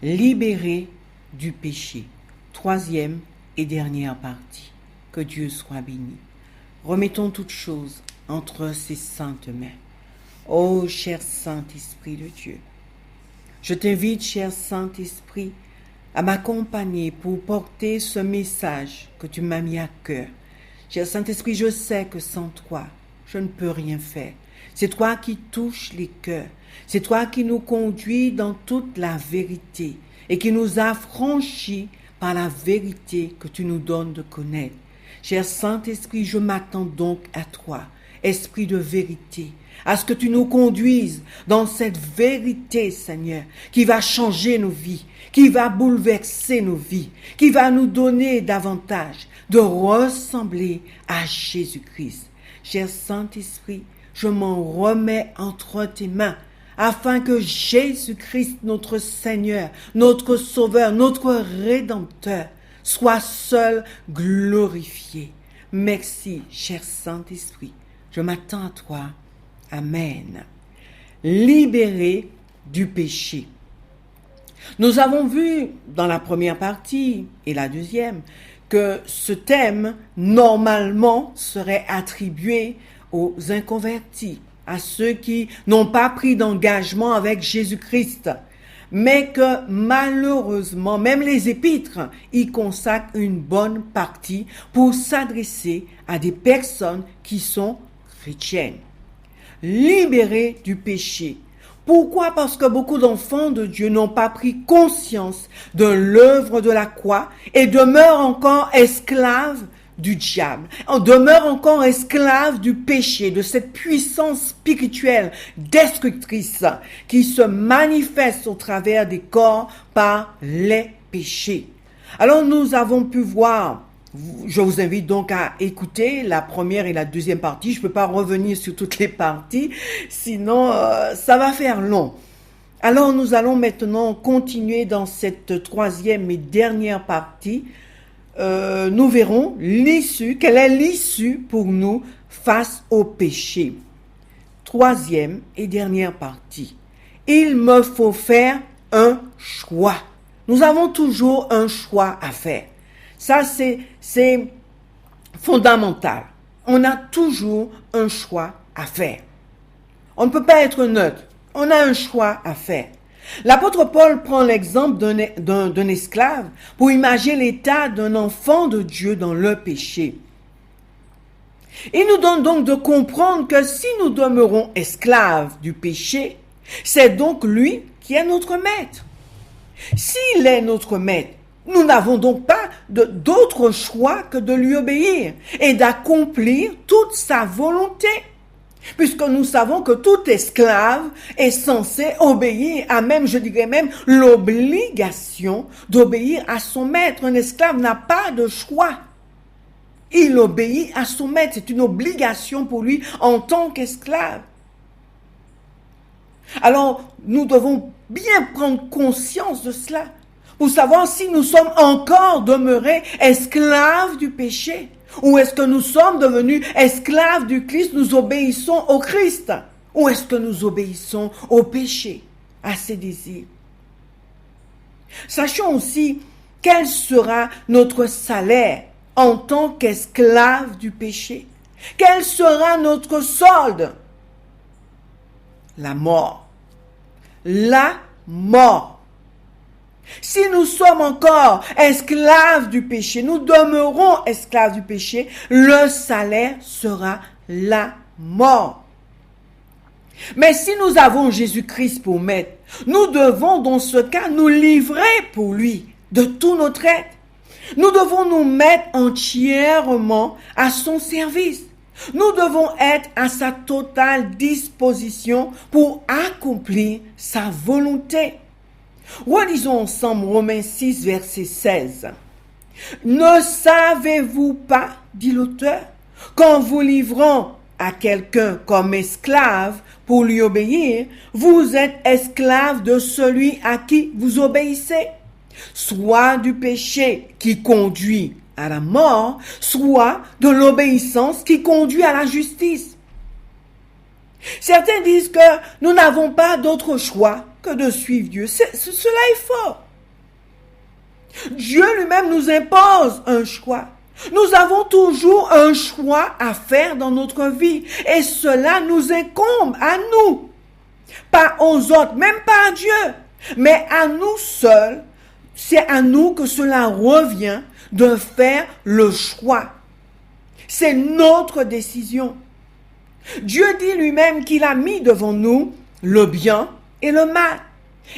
Libéré du péché. Troisième et dernière partie. Que Dieu soit béni. Remettons toutes choses entre ses saintes mains. Ô cher Saint-Esprit de Dieu, je t'invite, cher Saint-Esprit, à m'accompagner pour porter ce message que tu m'as mis à cœur. Cher Saint-Esprit, je sais que sans toi, je ne peux rien faire. C'est toi qui touches les cœurs. C'est toi qui nous conduis dans toute la vérité et qui nous affranchis par la vérité que tu nous donnes de connaître. Cher Saint-Esprit, je m'attends donc à toi, Esprit de vérité, à ce que tu nous conduises dans cette vérité, Seigneur, qui va changer nos vies, qui va bouleverser nos vies, qui va nous donner davantage de ressembler à Jésus-Christ. Cher Saint-Esprit, je m'en remets entre tes mains, afin que Jésus-Christ, notre Seigneur, notre Sauveur, notre Rédempteur, soit seul glorifié. Merci, cher Saint-Esprit. Je m'attends à toi. Amen. Libéré du péché. Nous avons vu dans la première partie et la deuxième que ce thème, normalement, serait attribué aux inconvertis, à ceux qui n'ont pas pris d'engagement avec Jésus-Christ, mais que malheureusement, même les épîtres y consacrent une bonne partie pour s'adresser à des personnes qui sont chrétiennes. Libérés du péché. Pourquoi? Parce que beaucoup d'enfants de Dieu n'ont pas pris conscience de l'œuvre de la croix et demeurent encore esclaves du diable. On demeure encore esclaves du péché, de cette puissance spirituelle destructrice qui se manifeste au travers des corps par les péchés. Alors nous avons pu voir, je vous invite donc à écouter la première et la deuxième partie. Je ne peux pas revenir sur toutes les parties, sinon ça va faire long. Alors nous allons maintenant continuer dans cette troisième et dernière partie. Nous verrons l'issue, quelle est l'issue pour nous face au péché. Troisième et dernière partie. Il me faut faire un choix. Nous avons toujours un choix à faire. Ça, c'est fondamental. On a toujours un choix à faire. On ne peut pas être neutre. On a un choix à faire. L'apôtre Paul prend l'exemple d'un esclave pour imaginer l'état d'un enfant de Dieu dans le péché. Il nous donne donc de comprendre que si nous demeurons esclaves du péché, c'est donc lui qui est notre maître. S'il est notre maître, nous n'avons donc pas d'autre choix que de lui obéir et d'accomplir toute sa volonté. Puisque nous savons que tout esclave est censé obéir à même, je dirais même, l'obligation d'obéir à son maître. Un esclave n'a pas de choix. Il obéit à son maître. C'est une obligation pour lui en tant qu'esclave. Alors, nous devons bien prendre conscience de cela pour savoir si nous sommes encore demeurés esclaves du péché. Ou est-ce que nous sommes devenus esclaves du Christ, nous obéissons au Christ? Ou est-ce que nous obéissons au péché, à ses désirs? Sachons aussi quel sera notre salaire en tant qu'esclaves du péché. Quel sera notre solde? La mort. La mort. Si nous sommes encore esclaves du péché, nous demeurons esclaves du péché, le salaire sera la mort. Mais si nous avons Jésus-Christ pour maître, nous devons dans ce cas nous livrer pour lui de tout notre être. Nous devons nous mettre entièrement à son service. Nous devons être à sa totale disposition pour accomplir sa volonté. Relisons ensemble Romains 6, verset 16. Ne savez-vous pas, dit l'auteur, qu'en vous livrant à quelqu'un comme esclave pour lui obéir, vous êtes esclave de celui à qui vous obéissez, soit du péché qui conduit à la mort, soit de l'obéissance qui conduit à la justice. Certains disent que nous n'avons pas d'autre choix que de suivre Dieu. Cela est fort. Dieu lui-même nous impose un choix. Nous avons toujours un choix à faire dans notre vie et cela nous incombe à nous. Pas aux autres, même pas à Dieu, mais à nous seuls. C'est à nous que cela revient de faire le choix. C'est notre décision. Dieu dit lui-même qu'il a mis devant nous le bien et le mal.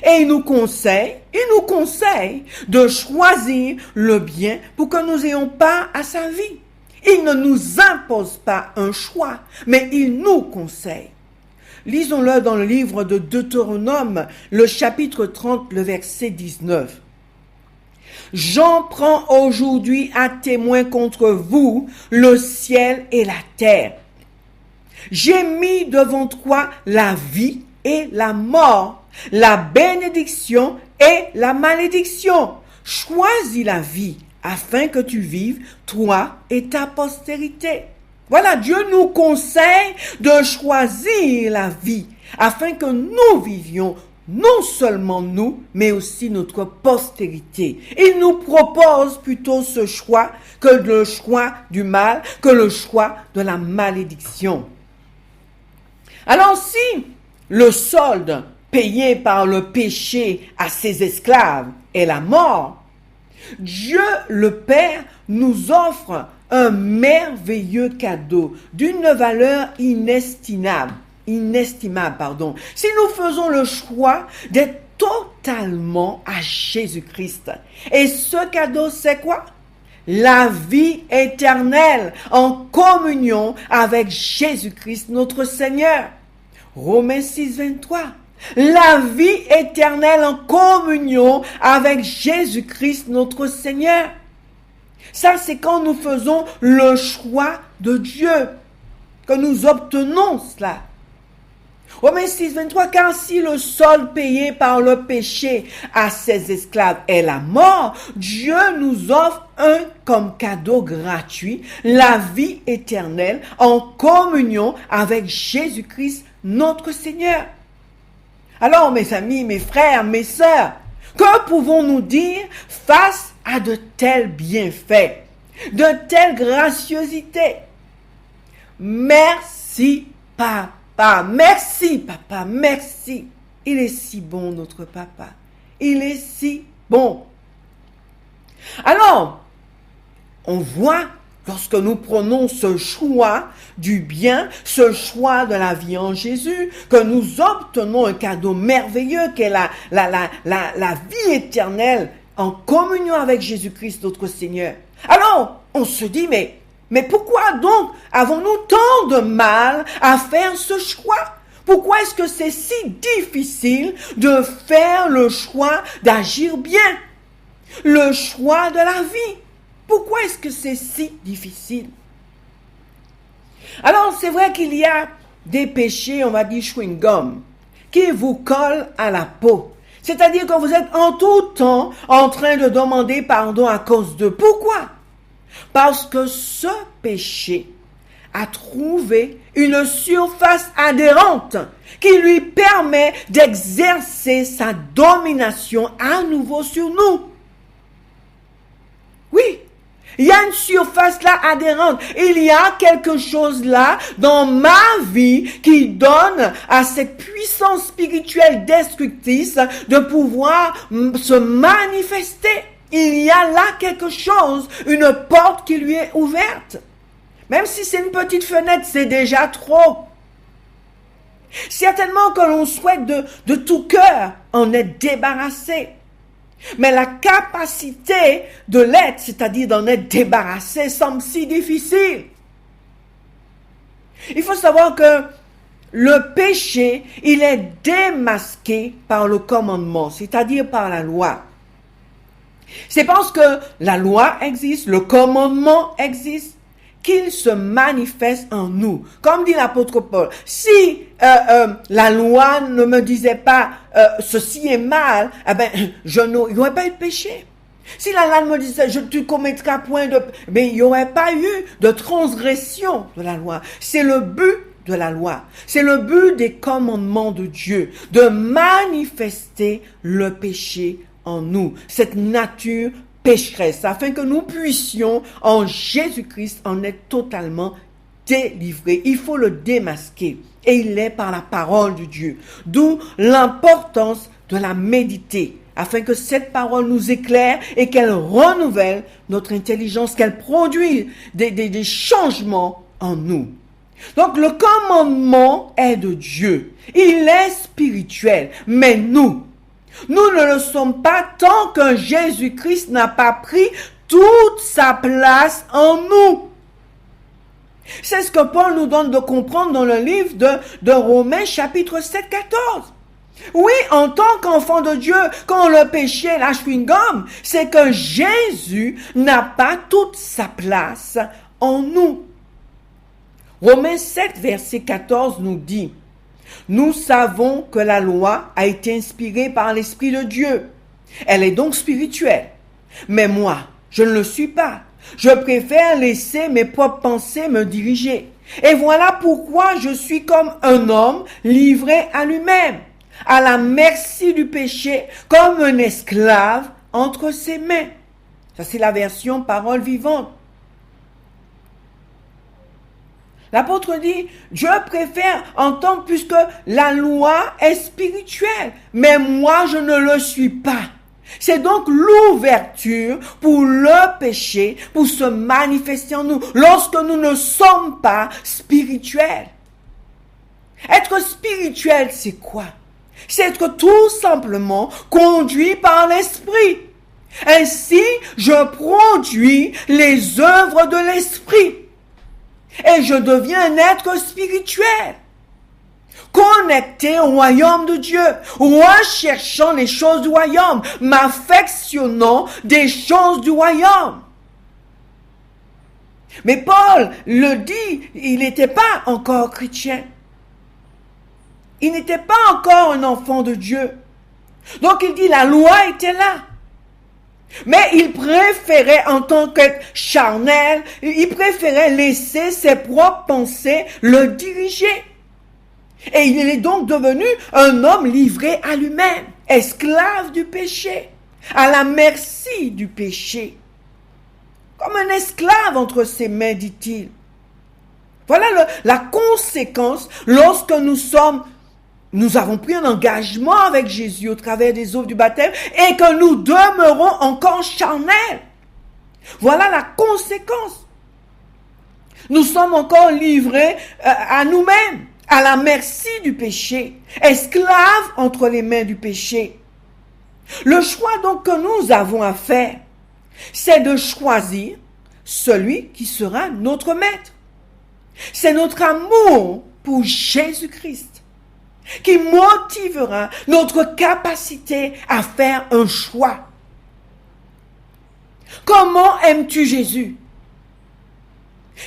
Et il nous conseille de choisir le bien pour que nous ayons part à sa vie. Il ne nous impose pas un choix, mais il nous conseille. Lisons-le dans le livre de Deutéronome, le chapitre 30, le verset 19. J'en prends aujourd'hui à témoin contre vous le ciel et la terre. J'ai mis devant toi la vie et la mort, la bénédiction et la malédiction. Choisis la vie afin que tu vives, toi et ta postérité. Voilà, Dieu nous conseille de choisir la vie afin que nous vivions, non seulement nous, mais aussi notre postérité. Il nous propose plutôt ce choix que le choix du mal, que le choix de la malédiction. Alors si le solde payé par le péché à ses esclaves est la mort, Dieu le Père nous offre un merveilleux cadeau d'une valeur inestimable. Si nous faisons le choix d'être totalement à Jésus-Christ. Et ce cadeau, c'est quoi? La vie éternelle en communion avec Jésus-Christ notre Seigneur. Romains 6, 23. La vie éternelle en communion avec Jésus-Christ notre Seigneur. Ça, c'est quand nous faisons le choix de Dieu, que nous obtenons cela. Romains 6, 23, car si le solde payé par le péché à ses esclaves est la mort, Dieu nous offre comme cadeau gratuit la vie éternelle en communion avec Jésus-Christ notre Seigneur. Alors, mes amis, mes frères, mes sœurs, que pouvons-nous dire face à de tels bienfaits, de telles gracieusetés? Merci, Papa. Merci, Papa. Merci. Il est si bon, notre Papa. Il est si bon. Alors, on voit, lorsque nous prenons ce choix du bien, ce choix de la vie en Jésus, que nous obtenons un cadeau merveilleux qui est la vie éternelle en communion avec Jésus-Christ, notre Seigneur. Alors, on se dit, mais pourquoi donc avons-nous tant de mal à faire ce choix? Pourquoi est-ce que c'est si difficile de faire le choix d'agir bien? Le choix de la vie. Pourquoi est-ce que c'est si difficile? Alors, c'est vrai qu'il y a des péchés, on va dire chewing-gum, qui vous collent à la peau. C'est-à-dire que vous êtes en tout temps en train de demander pardon à cause de. Pourquoi? Parce que ce péché a trouvé une surface adhérente qui lui permet d'exercer sa domination à nouveau sur nous. Oui, il y a une surface là adhérente. Il y a quelque chose là dans ma vie qui donne à cette puissance spirituelle destructrice de pouvoir se manifester. Il y a là quelque chose, une porte qui lui est ouverte. Même si c'est une petite fenêtre, c'est déjà trop. Certainement que l'on souhaite de tout cœur en être débarrassé. Mais la capacité de l'être, c'est-à-dire d'en être débarrassé, semble si difficile. Il faut savoir que le péché, il est démasqué par le commandement, c'est-à-dire par la loi. C'est parce que la loi existe, le commandement existe, qu'il se manifeste en nous. Comme dit l'apôtre Paul, si la loi ne me disait pas ceci est mal, il n'y aurait pas eu de péché. Si la loi me disait tu commettras point de... il n'y aurait pas eu de transgression de la loi. C'est le but de la loi. C'est le but des commandements de Dieu, de manifester le péché en nous, cette nature pécheresse, afin que nous puissions en Jésus-Christ en être totalement délivrés. Il faut le démasquer et il est par la parole de Dieu. D'où l'importance de la méditer afin que cette parole nous éclaire et qu'elle renouvelle notre intelligence, qu'elle produise des changements en nous. Donc le commandement est de Dieu. Il est spirituel, mais nous ne le sommes pas tant que Jésus-Christ n'a pas pris toute sa place en nous. C'est ce que Paul nous donne de comprendre dans le livre de Romains chapitre 7, 14. Oui, en tant qu'enfant de Dieu, quand le péché lâche une gomme, c'est que Jésus n'a pas toute sa place en nous. Romains 7, verset 14 nous dit: nous savons que la loi a été inspirée par l'Esprit de Dieu. Elle est donc spirituelle. Mais moi, je ne le suis pas. Je préfère laisser mes propres pensées me diriger. Et voilà pourquoi je suis comme un homme livré à lui-même, à la merci du péché, comme un esclave entre ses mains. Ça, c'est la version parole vivante. L'apôtre dit, Dieu préfère entendre puisque la loi est spirituelle, mais moi je ne le suis pas. C'est donc l'ouverture pour le péché, pour se manifester en nous, lorsque nous ne sommes pas spirituels. Être spirituel, c'est quoi? C'est être tout simplement conduit par l'Esprit. Ainsi, je produis les œuvres de l'Esprit. Et je deviens un être spirituel, connecté au royaume de Dieu, recherchant les choses du royaume, m'affectionnant des choses du royaume. Mais Paul le dit, il n'était pas encore chrétien. Il n'était pas encore un enfant de Dieu. Donc il dit, la loi était là. Mais il préférait, en tant qu'être charnel, il préférait laisser ses propres pensées le diriger. Et il est donc devenu un homme livré à lui-même, esclave du péché, à la merci du péché. Comme un esclave entre ses mains, dit-il. Voilà la conséquence lorsque nous avons pris un engagement avec Jésus au travers des eaux du baptême et que nous demeurons encore charnels. Voilà la conséquence. Nous sommes encore livrés à nous-mêmes, à la merci du péché, esclaves entre les mains du péché. Le choix donc que nous avons à faire, c'est de choisir celui qui sera notre maître. C'est notre amour pour Jésus-Christ qui motivera notre capacité à faire un choix. Comment aimes-tu Jésus?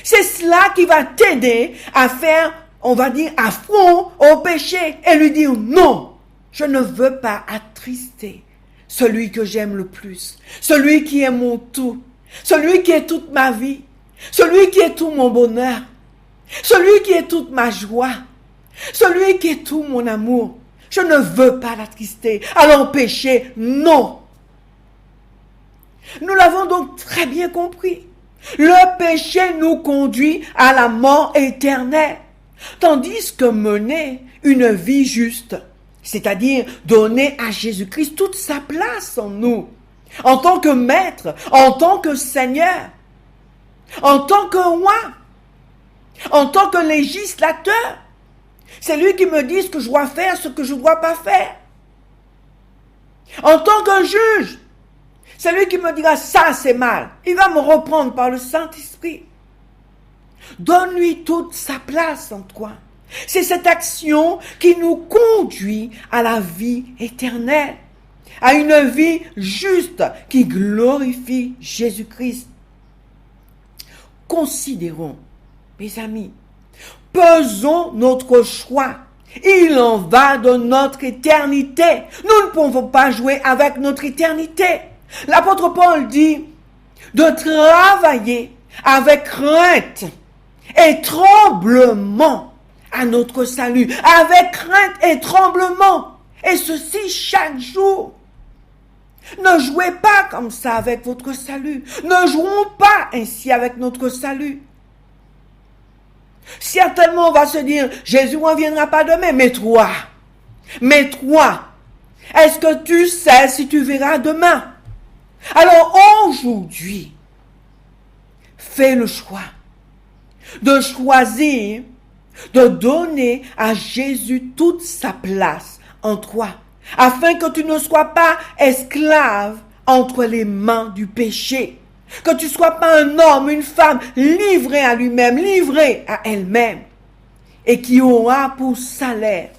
C'est cela qui va t'aider à faire, on va dire, affront au péché et lui dire non, je ne veux pas attrister celui que j'aime le plus, celui qui est mon tout, celui qui est toute ma vie, celui qui est tout mon bonheur, celui qui est toute ma joie, celui qui est tout mon amour. Je ne veux pas l'attrister. Alors péché, non. Nous l'avons donc très bien compris. Le péché nous conduit à la mort éternelle. Tandis que mener une vie juste, c'est-à-dire donner à Jésus-Christ toute sa place en nous, en tant que maître, en tant que Seigneur, en tant que roi, en tant que législateur. C'est lui qui me dit ce que je dois faire, ce que je ne dois pas faire. En tant que juge, c'est lui qui me dira ça c'est mal. Il va me reprendre par le Saint-Esprit. Donne-lui toute sa place en toi. C'est cette action qui nous conduit à la vie éternelle, à une vie juste qui glorifie Jésus-Christ. Considérons, mes amis, pesons notre choix. Il en va de notre éternité. Nous ne pouvons pas jouer avec notre éternité. L'apôtre Paul dit de travailler avec crainte et tremblement à notre salut. Avec crainte et tremblement. Et ceci chaque jour. Ne jouez pas comme ça avec votre salut. Ne jouons pas ainsi avec notre salut. Certainement, on va se dire, Jésus ne reviendra pas demain. Mais toi, est-ce que tu sais si tu verras demain? Alors aujourd'hui, fais le choix de choisir, de donner à Jésus toute sa place en toi, afin que tu ne sois pas esclave entre les mains du péché, que tu ne sois pas un homme, une femme livré à lui-même, livré à elle-même, et qui aura pour salaire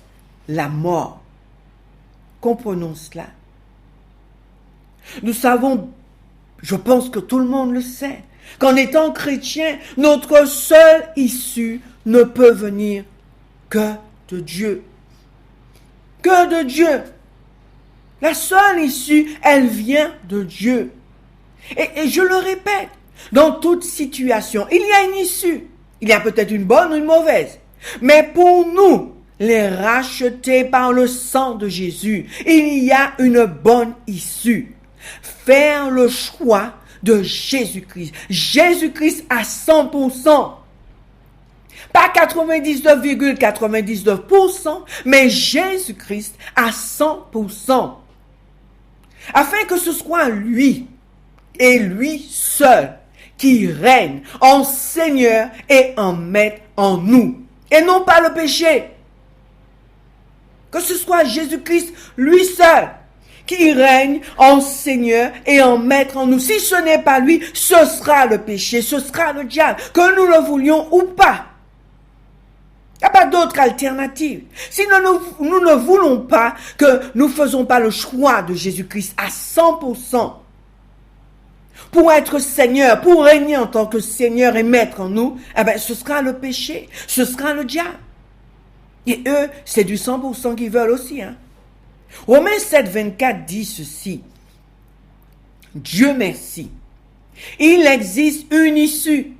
la mort. Comprenons cela. Nous savons, je pense que tout le monde le sait, qu'en étant chrétien, notre seule issue ne peut venir que de Dieu. Que de Dieu. La seule issue, elle vient de Dieu. Et je le répète, dans toute situation, il y a une issue. Il y a peut-être une bonne ou une mauvaise. Mais pour nous, les rachetés par le sang de Jésus, il y a une bonne issue. Faire le choix de Jésus-Christ. Jésus-Christ à 100%. Pas 99,99%, mais Jésus-Christ à 100%. Afin que ce soit lui et lui seul qui règne en Seigneur et en Maître en nous. Et non pas le péché. Que ce soit Jésus-Christ lui seul qui règne en Seigneur et en Maître en nous. Si ce n'est pas lui, ce sera le péché, ce sera le diable, que nous le voulions ou pas. Il n'y a pas d'autre alternative. Si nous ne voulons pas, que nous ne faisons pas le choix de Jésus-Christ à 100%, pour être Seigneur, pour régner en tant que Seigneur et Maître en nous, ce sera le péché, ce sera le diable. Et eux, c'est du 100% qu'ils veulent aussi. Romains 7, 24 dit ceci. Dieu merci. Il existe une issue.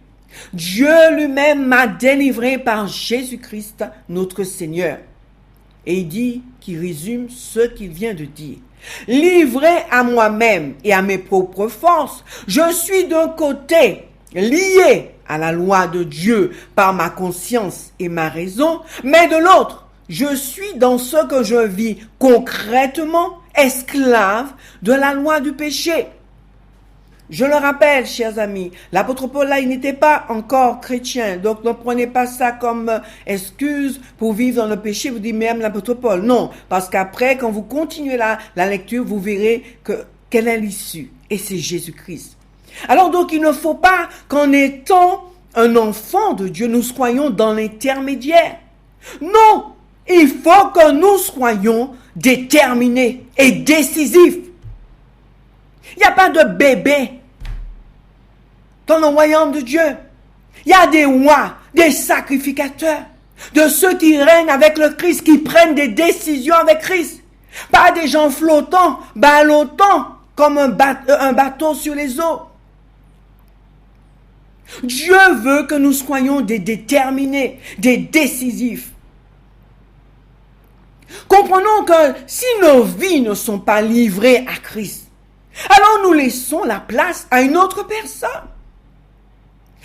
Dieu lui-même m'a délivré par Jésus-Christ, notre Seigneur. Et il dit, qu'il résume ce qu'il vient de dire. Livré à moi-même et à mes propres forces, je suis d'un côté lié à la loi de Dieu par ma conscience et ma raison, mais de l'autre, je suis dans ce que je vis concrètement esclave de la loi du péché. Je le rappelle, chers amis, l'apôtre Paul là, il n'était pas encore chrétien, donc ne prenez pas ça comme excuse pour vivre dans le péché, vous dites même l'apôtre Paul. Non, parce qu'après, quand vous continuez la lecture, vous verrez quelle est l'issue, et c'est Jésus-Christ. Alors donc, il ne faut pas qu'en étant un enfant de Dieu, nous soyons dans l'intermédiaire. Non, il faut que nous soyons déterminés et décisifs. Il n'y a pas de bébé dans le royaume de Dieu. Il y a des rois, des sacrificateurs, de ceux qui règnent avec le Christ, qui prennent des décisions avec Christ. Pas des gens flottants, ballottants, comme un bateau sur les eaux. Dieu veut que nous soyons des déterminés, des décisifs. Comprenons que si nos vies ne sont pas livrées à Christ, alors nous laissons la place à une autre personne.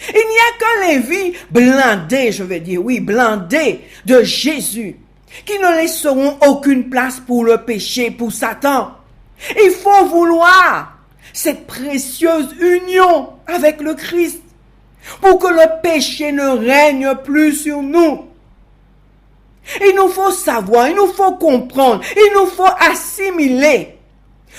Il n'y a que les vies blindées, blindées de Jésus, qui ne laisseront aucune place pour le péché, pour Satan. Il faut vouloir cette précieuse union avec le Christ, pour que le péché ne règne plus sur nous. Il nous faut savoir, il nous faut comprendre, il nous faut assimiler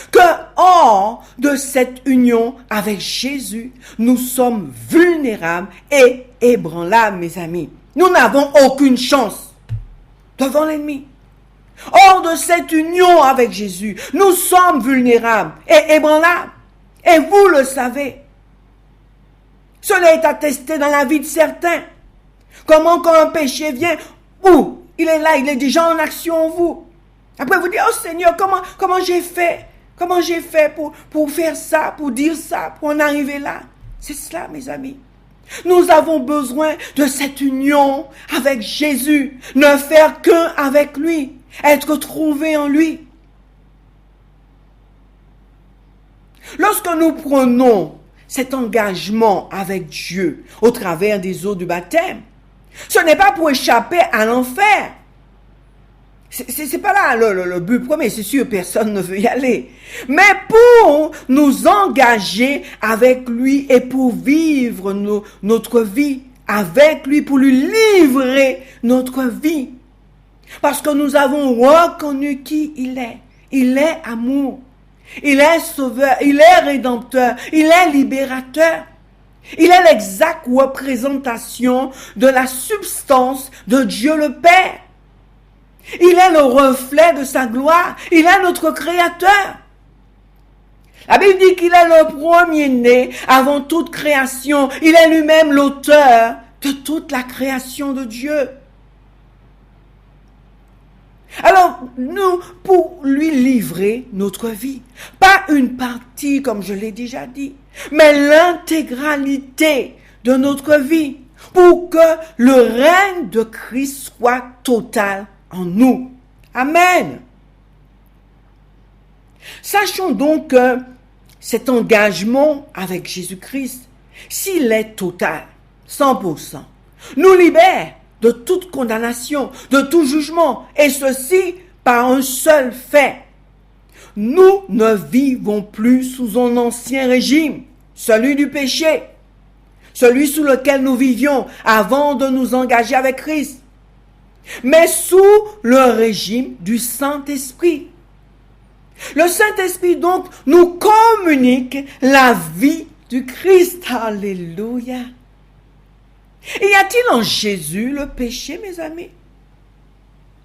que hors de cette union avec Jésus, nous sommes vulnérables et ébranlables, mes amis. Nous n'avons aucune chance devant l'ennemi. Hors de cette union avec Jésus, nous sommes vulnérables et ébranlables. Et vous le savez. Cela est attesté dans la vie de certains. Comment quand un péché vient, il est là, il est déjà en action en vous. Après vous dites, oh Seigneur, comment j'ai fait? Comment j'ai fait pour faire ça, pour dire ça, pour en arriver là? C'est cela, mes amis. Nous avons besoin de cette union avec Jésus. Ne faire qu'un avec lui. Être trouvé en lui. Lorsque nous prenons cet engagement avec Dieu au travers des eaux du baptême, ce n'est pas pour échapper à l'enfer. C'est pas là le but premier, c'est sûr, personne ne veut y aller. Mais pour nous engager avec lui et pour vivre notre vie avec lui, pour lui livrer notre vie. Parce que nous avons reconnu qui il est. Il est amour. Il est sauveur. Il est rédempteur. Il est libérateur. Il est l'exacte représentation de la substance de Dieu le Père. Il est le reflet de sa gloire. Il est notre créateur. La Bible dit qu'il est le premier-né avant toute création. Il est lui-même l'auteur de toute la création de Dieu. Alors, nous, pour lui livrer notre vie, pas une partie, comme je l'ai déjà dit, mais l'intégralité de notre vie, pour que le règne de Christ soit total en nous. Amen. Sachons donc que cet engagement avec Jésus-Christ, s'il est total, 100%, nous libère de toute condamnation, de tout jugement, et ceci par un seul fait. Nous ne vivons plus sous un ancien régime, celui du péché, celui sous lequel nous vivions avant de nous engager avec Christ, mais sous le régime du Saint-Esprit. Le Saint-Esprit donc nous communique la vie du Christ. Alléluia. Et y a-t-il en Jésus le péché, mes amis?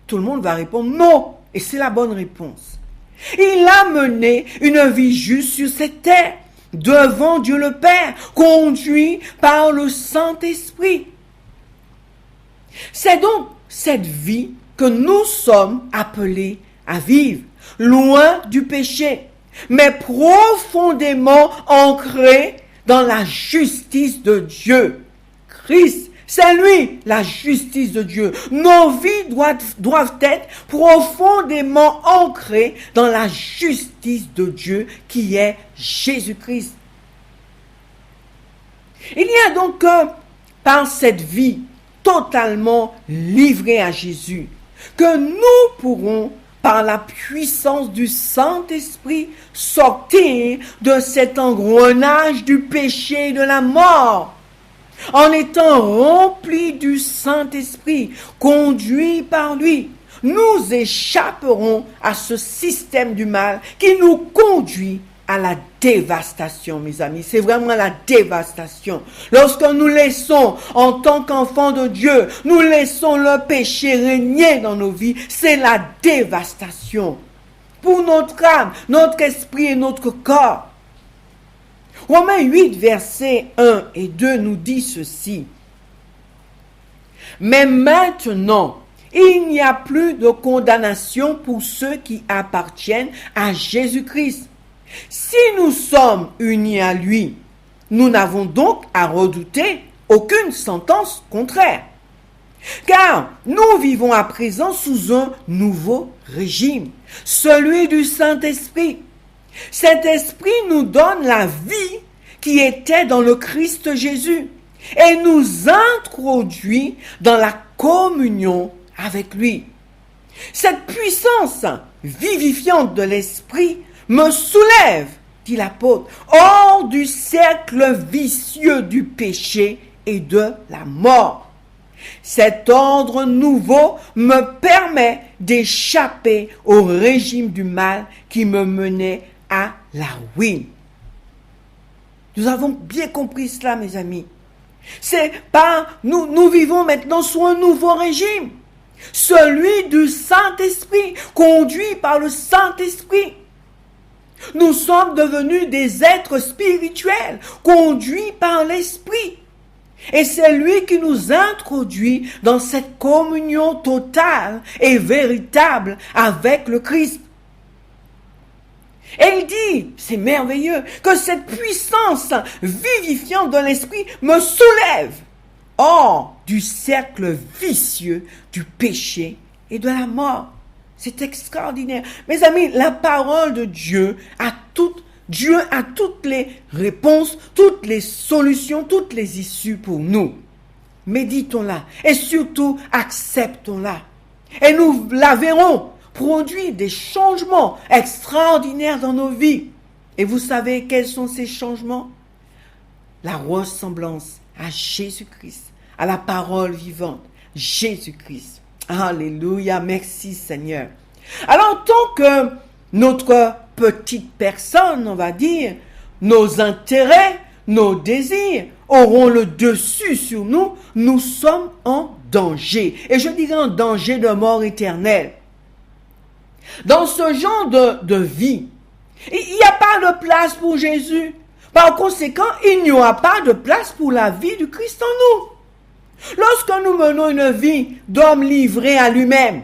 Tout le monde va répondre non. Et c'est la bonne réponse. Il a mené une vie juste sur cette terre, devant Dieu le Père, conduit par le Saint-Esprit. C'est donc cette vie que nous sommes appelés à vivre, loin du péché, mais profondément ancrés dans la justice de Dieu. Christ, c'est lui, la justice de Dieu. Nos vies doivent être profondément ancrées dans la justice de Dieu qui est Jésus-Christ. Il y a donc par cette vie totalement livrée à Jésus que nous pourrons, par la puissance du Saint-Esprit, sortir de cet engrenage du péché et de la mort. En étant remplis du Saint-Esprit, conduits par lui, nous échapperons à ce système du mal qui nous conduit à la dévastation, mes amis. C'est vraiment la dévastation. Lorsque nous laissons, en tant qu'enfants de Dieu, nous laissons le péché régner dans nos vies, c'est la dévastation pour notre âme, notre esprit et notre corps. Romains 8, versets 1 et 2 nous dit ceci. Mais maintenant, il n'y a plus de condamnation pour ceux qui appartiennent à Jésus-Christ. Si nous sommes unis à lui, nous n'avons donc à redouter aucune sentence contraire. Car nous vivons à présent sous un nouveau régime, celui du Saint-Esprit. Cet esprit nous donne la vie qui était dans le Christ Jésus et nous introduit dans la communion avec lui. Cette puissance vivifiante de l'esprit me soulève, dit l'apôtre, hors du cercle vicieux du péché et de la mort. Cet ordre nouveau me permet d'échapper au régime du mal qui me menait à la ruine. Nous avons bien compris cela, mes amis. C'est pas nous vivons maintenant sous un nouveau régime, celui du Saint-Esprit, conduit par le Saint-Esprit. Nous sommes devenus des êtres spirituels, conduits par l'Esprit. Et c'est lui qui nous introduit dans cette communion totale et véritable avec le Christ. Et il dit, c'est merveilleux, que cette puissance vivifiante de l'esprit me soulève hors du cercle vicieux du péché et de la mort. C'est extraordinaire. Mes amis, la parole de Dieu a toute Dieu a toutes les réponses, toutes les solutions, toutes les issues pour nous. Méditons-la et surtout acceptons-la. Et nous la verrons produire des changements extraordinaires dans nos vies. Et vous savez quels sont ces changements? La ressemblance à Jésus-Christ, à la parole vivante, Jésus-Christ. Alléluia, merci Seigneur. Alors, en tant que notre petite personne, on va dire, nos intérêts, nos désirs auront le dessus sur nous, nous sommes en danger. Et je dirais en danger de mort éternelle. Dans ce genre de vie, il n'y a pas de place pour Jésus. Par conséquent, il n'y aura pas de place pour la vie du Christ en nous. Lorsque nous menons une vie d'homme livré à lui-même,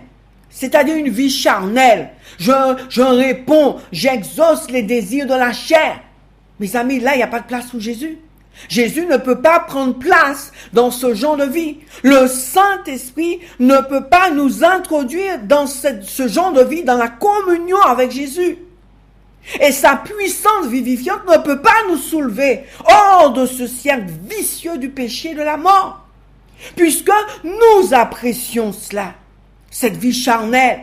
c'est-à-dire une vie charnelle, je réponds, j'exauce les désirs de la chair. Mes amis, là, il n'y a pas de place pour Jésus. Jésus ne peut pas prendre place dans ce genre de vie. Le Saint-Esprit ne peut pas nous introduire dans ce genre de vie, dans la communion avec Jésus. Et sa puissance vivifiante ne peut pas nous soulever hors de ce cercle vicieux du péché et de la mort. Puisque nous apprécions cela, cette vie charnelle.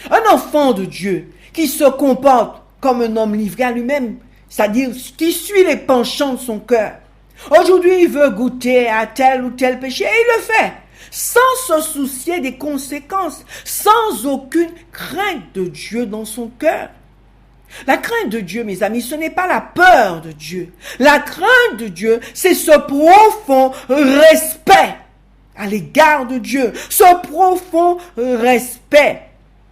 Un enfant de Dieu qui se comporte comme un homme livré à lui-même, c'est-à-dire qui suit les penchants de son cœur. Aujourd'hui, il veut goûter à tel ou tel péché et il le fait, sans se soucier des conséquences, sans aucune crainte de Dieu dans son cœur. La crainte de Dieu, mes amis, ce n'est pas la peur de Dieu. La crainte de Dieu, c'est ce profond respect à l'égard de Dieu, ce profond respect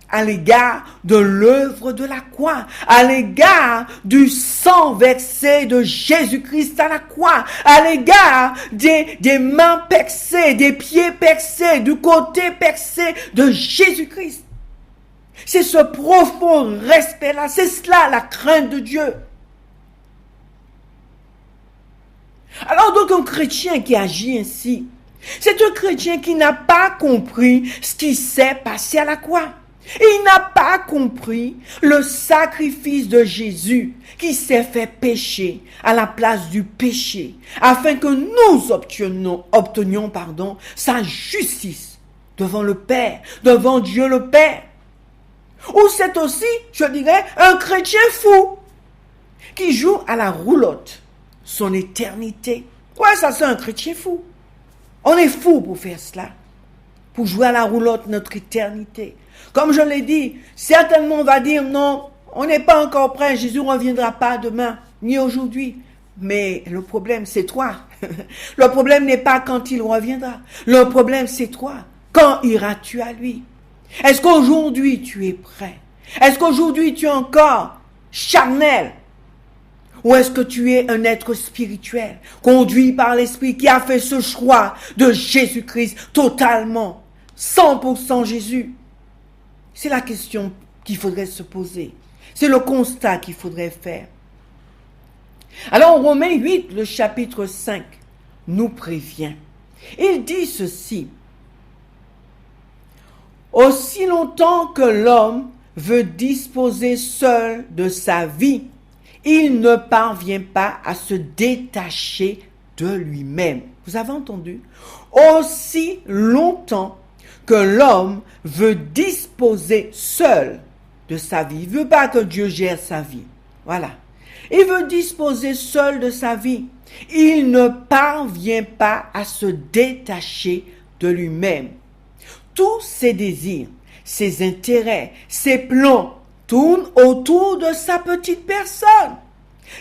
à l'égard de l'œuvre de la croix, à l'égard du sang versé de Jésus-Christ à la croix, à l'égard des mains percées, des pieds percés, du côté percé de Jésus-Christ. C'est ce profond respect-là, c'est cela la crainte de Dieu. Alors donc un chrétien qui agit ainsi, c'est un chrétien qui n'a pas compris ce qui s'est passé à la croix. Il n'a pas compris le sacrifice de Jésus qui s'est fait pécher à la place du péché, afin que nous obtenions sa justice devant le Père, devant Dieu le Père. Ou c'est aussi, je dirais, un chrétien fou qui joue à la roulotte son éternité. Ouais, ça c'est un chrétien fou. On est fou pour faire cela, pour jouer à la roulotte notre éternité. Comme je l'ai dit, certainement on va dire non, on n'est pas encore prêt, Jésus ne reviendra pas demain, ni aujourd'hui. Mais le problème c'est toi. Le problème n'est pas quand il reviendra. Le problème c'est toi. Quand iras-tu à lui? Est-ce qu'aujourd'hui tu es prêt? Est-ce qu'aujourd'hui tu es encore charnel? Ou est-ce que tu es un être spirituel, conduit par l'Esprit, qui a fait ce choix de Jésus-Christ totalement, 100% Jésus? C'est la question qu'il faudrait se poser. C'est le constat qu'il faudrait faire. Alors, Romains 8, le chapitre 5, nous prévient. Il dit ceci. Aussi longtemps que l'homme veut disposer seul de sa vie, il ne parvient pas à se détacher de lui-même. Vous avez entendu? Aussi longtemps que l'homme veut disposer seul de sa vie. Il ne veut pas que Dieu gère sa vie. Voilà. Il veut disposer seul de sa vie. Il ne parvient pas à se détacher de lui-même. Tous ses désirs, ses intérêts, ses plans tournent autour de sa petite personne.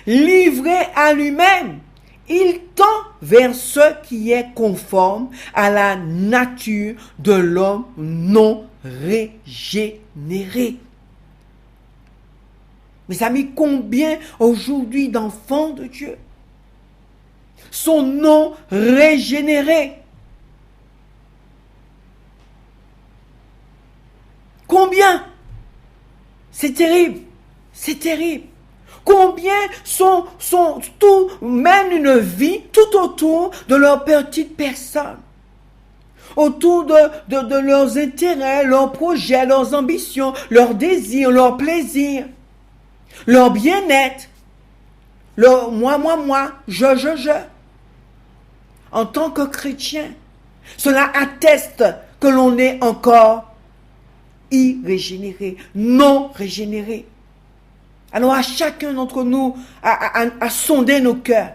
Livré à lui-même, il tend vers ce qui est conforme à la nature de l'homme non régénéré. Mes amis, combien aujourd'hui d'enfants de Dieu sont non régénérés? Combien? C'est terrible, c'est terrible. Combien mènent une vie tout autour de leur petite personne? autour de leurs intérêts, leurs projets, leurs ambitions, leurs désirs, leurs plaisirs, leur bien-être, leur moi, je. En tant que chrétien, cela atteste que l'on est encore irrégénéré, non régénéré. Alors à chacun d'entre nous à sonder nos cœurs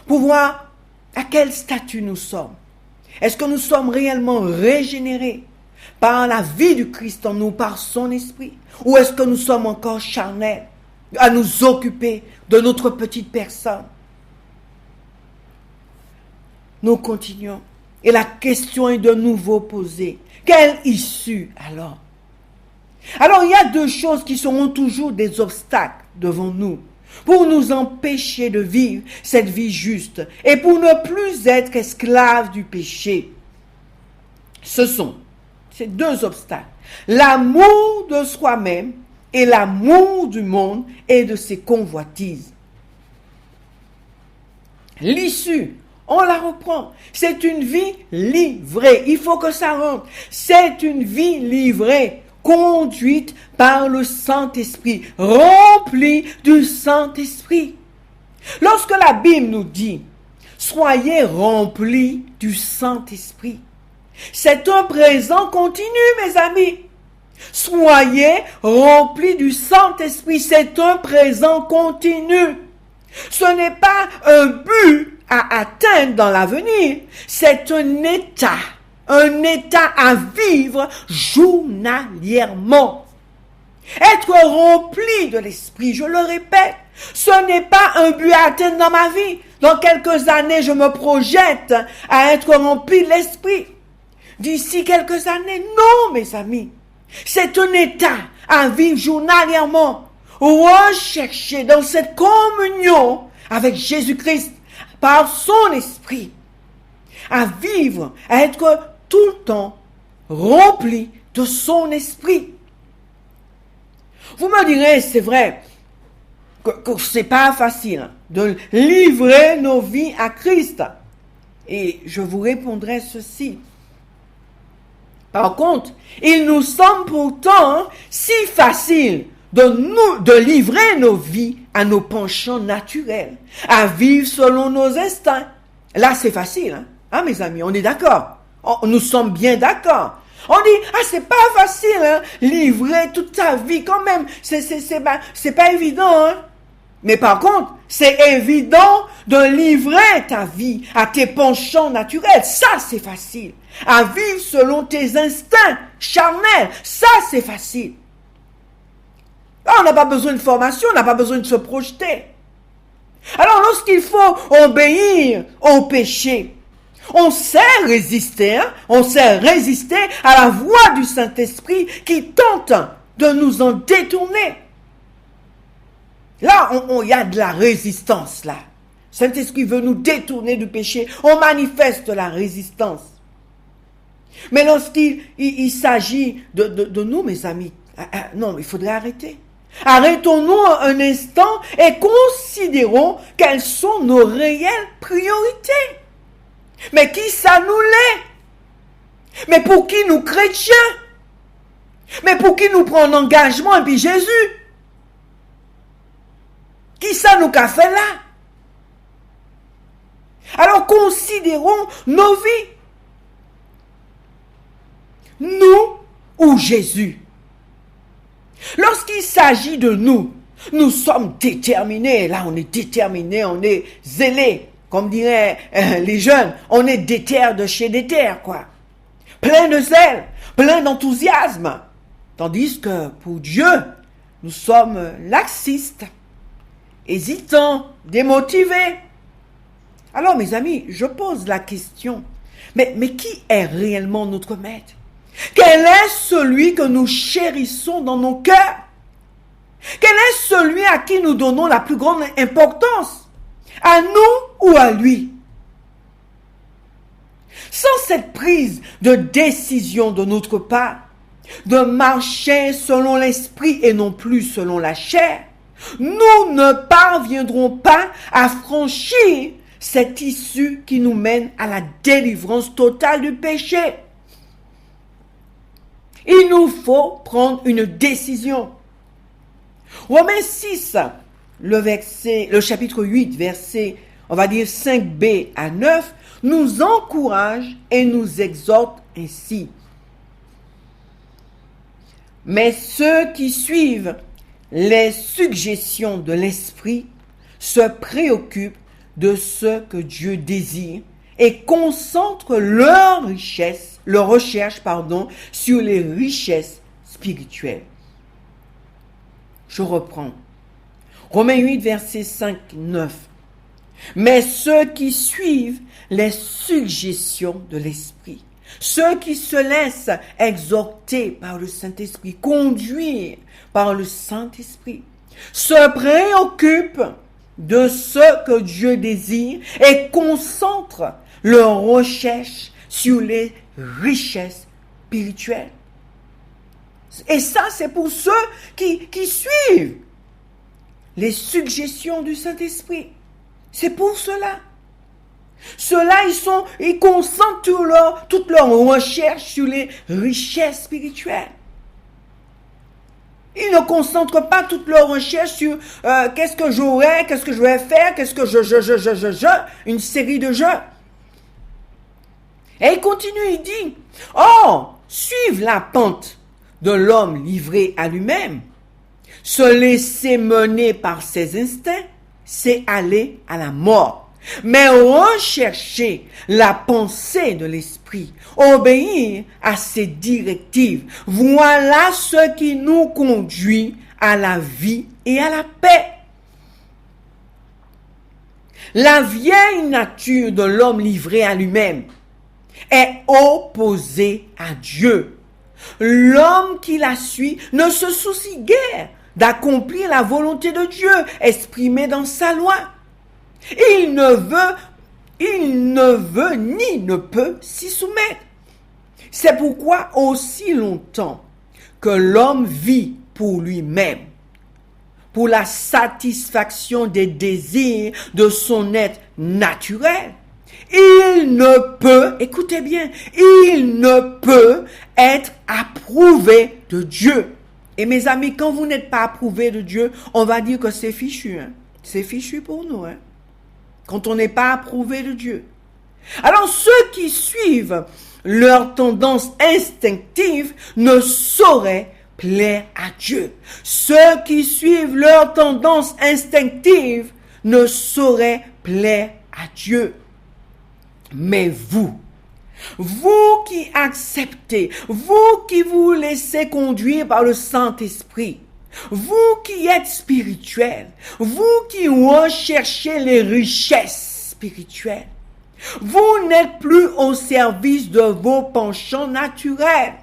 pour voir à quel statut nous sommes. Est-ce que nous sommes réellement régénérés par la vie du Christ en nous, par son esprit? Ou est-ce que nous sommes encore charnels à nous occuper de notre petite personne? Nous continuons. Et la question est de nouveau posée. Quelle issue alors? Alors il y a deux choses qui seront toujours des obstacles devant nous pour nous empêcher de vivre cette vie juste et pour ne plus être esclaves du péché. Ce sont ces deux obstacles. L'amour de soi-même et l'amour du monde et de ses convoitises. L'issue, on la reprend. C'est une vie livrée. Il faut que ça rentre. C'est une vie livrée, conduite par le Saint-Esprit, remplie du Saint-Esprit. Lorsque la Bible nous dit « Soyez remplis du Saint-Esprit », c'est un présent continu, mes amis. Soyez remplis du Saint-Esprit, c'est un présent continu. Ce n'est pas un but à atteindre dans l'avenir, c'est un état à vivre journalièrement. Être rempli de l'esprit, je le répète, ce n'est pas un but à atteindre dans ma vie. Dans quelques années, je me projette à être rempli de l'esprit. D'ici quelques années, non, mes amis. C'est un état à vivre journalièrement. Rechercher dans cette communion avec Jésus-Christ par son esprit. À vivre, à être tout le temps rempli de son esprit. Vous me direz, c'est vrai que c'est pas facile de livrer nos vies à Christ. Et je vous répondrai ceci. Par contre, il nous semble pourtant si facile de livrer nos vies à nos penchants naturels, à vivre selon nos instincts. Là, c'est facile, hein, mes amis, on est d'accord. Nous sommes bien d'accord. On dit, c'est pas facile, livrer toute ta vie quand même. C'est pas évident, hein. Mais par contre, c'est évident de livrer ta vie à tes penchants naturels. Ça, c'est facile. À vivre selon tes instincts charnels. Ça, c'est facile. Là, on n'a pas besoin de formation, on n'a pas besoin de se projeter. Alors, lorsqu'il faut obéir au péché, on sait résister, on sait résister à la voix du Saint-Esprit qui tente de nous en détourner. Là, il y a de la résistance, là. Saint-Esprit veut nous détourner du péché. On manifeste la résistance. Mais lorsqu'il s'agit de nous, mes amis, non, il faudrait arrêter. Arrêtons-nous un instant et considérons quelles sont nos réelles priorités. Mais qui ça nous l'est? Mais pour qui nous chrétiens? Mais pour qui nous prend un engagement et puis Jésus? Qui ça nous qu'a fait là? Alors considérons nos vies. Nous ou Jésus? Lorsqu'il s'agit de nous, nous sommes déterminés. Là, on est déterminés, on est zélés. Comme diraient les jeunes, on est déter de chez déter, quoi. Plein de zèle, plein d'enthousiasme. Tandis que pour Dieu, nous sommes laxistes, hésitants, démotivés. Alors, mes amis, je pose la question. Mais qui est réellement notre maître? Quel est celui que nous chérissons dans nos cœurs? Quel est celui à qui nous donnons la plus grande importance? À nous ou à lui? Sans cette prise de décision de notre part, de marcher selon l'esprit et non plus selon la chair, nous ne parviendrons pas à franchir cette issue qui nous mène à la délivrance totale du péché. Il nous faut prendre une décision. Romains 6, le chapitre 8, verset, on va dire 5b à 9, nous encourage et nous exhorte ainsi. Mais ceux qui suivent les suggestions de l'esprit se préoccupent de ce que Dieu désire et concentrent leur recherche, sur les richesses spirituelles. Je reprends. Romains 8, verset 5, 9. Mais ceux qui suivent les suggestions de l'esprit, ceux qui se laissent exhorter par le Saint-Esprit, conduire par le Saint-Esprit, se préoccupent de ce que Dieu désire et concentrent leur recherche sur les richesses spirituelles. Et ça, c'est pour ceux qui suivent les suggestions du Saint-Esprit. C'est pour cela. Ceux-là, ils concentrent toute leur recherche sur les richesses spirituelles. Ils ne concentrent pas toute leur recherche sur qu'est-ce que j'aurai, qu'est-ce que je vais faire, qu'est-ce que une série de jeux. Et il continue, il dit, suivre la pente de l'homme livré à lui-même, se laisser mener par ses instincts, c'est aller à la mort. Mais rechercher la pensée de l'esprit, obéir à ses directives, voilà ce qui nous conduit à la vie et à la paix. La vieille nature de l'homme livré à lui-même est opposée à Dieu. L'homme qui la suit ne se soucie guère d'accomplir la volonté de Dieu exprimée dans sa loi. Il ne veut ni ne peut s'y soumettre. C'est pourquoi aussi longtemps que l'homme vit pour lui-même, pour la satisfaction des désirs de son être naturel, il ne peut, écoutez bien, il ne peut être approuvé de Dieu. Et mes amis, quand vous n'êtes pas approuvé de Dieu, on va dire que c'est fichu. C'est fichu pour nous. Quand on n'est pas approuvé de Dieu. Alors ceux qui suivent leur tendance instinctive ne sauraient plaire à Dieu. Ceux qui suivent leur tendance instinctive ne sauraient plaire à Dieu. Mais vous qui acceptez, vous qui vous laissez conduire par le Saint-Esprit, vous qui êtes spirituel, vous qui recherchez les richesses spirituelles, vous n'êtes plus au service de vos penchants naturels.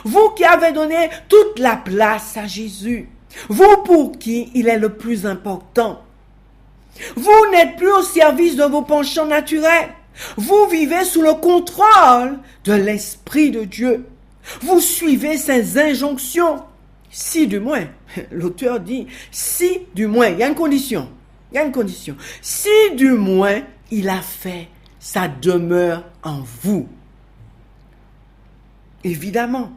Vous qui avez donné toute la place à Jésus, vous pour qui il est le plus important. Vous n'êtes plus au service de vos penchants naturels. Vous vivez sous le contrôle de l'Esprit de Dieu. Vous suivez ses injonctions. Si du moins, l'auteur dit, si du moins, il y a une condition. Si du moins, il a fait sa demeure en vous. Évidemment,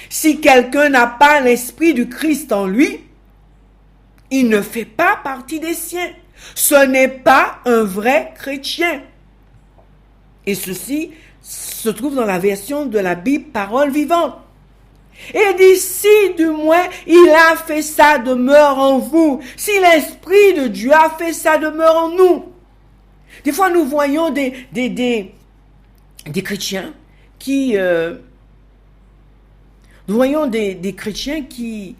si quelqu'un n'a pas l'Esprit du Christ en lui, il ne fait pas partie des siens. Ce n'est pas un vrai chrétien. Et ceci se trouve dans la version de la Bible Parole vivante. Et d'ici, du moins, il a fait sa demeure en vous. Si l'Esprit de Dieu a fait sa demeure en nous. Des fois, nous voyons des chrétiens qui... nous voyons des chrétiens qui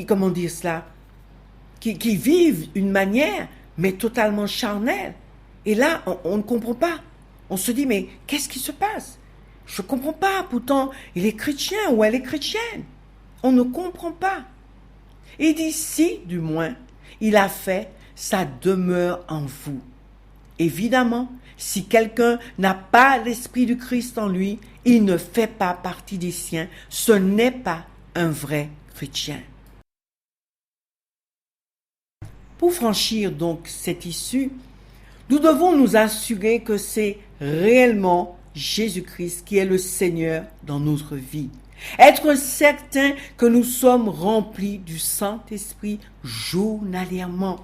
comment dire cela, qui vivent une manière, mais totalement charnelle. Et là, on ne comprend pas. On se dit, mais qu'est-ce qui se passe? Je ne comprends pas. Pourtant, il est chrétien ou elle est chrétienne. On ne comprend pas. Et d'ici, du moins, il a fait sa demeure en vous. Évidemment, si quelqu'un n'a pas l'Esprit du Christ en lui, il ne fait pas partie des siens. Ce n'est pas un vrai chrétien. Pour franchir donc cette issue, nous devons nous assurer que c'est réellement Jésus-Christ qui est le Seigneur dans notre vie. Être certain que nous sommes remplis du Saint-Esprit journalièrement.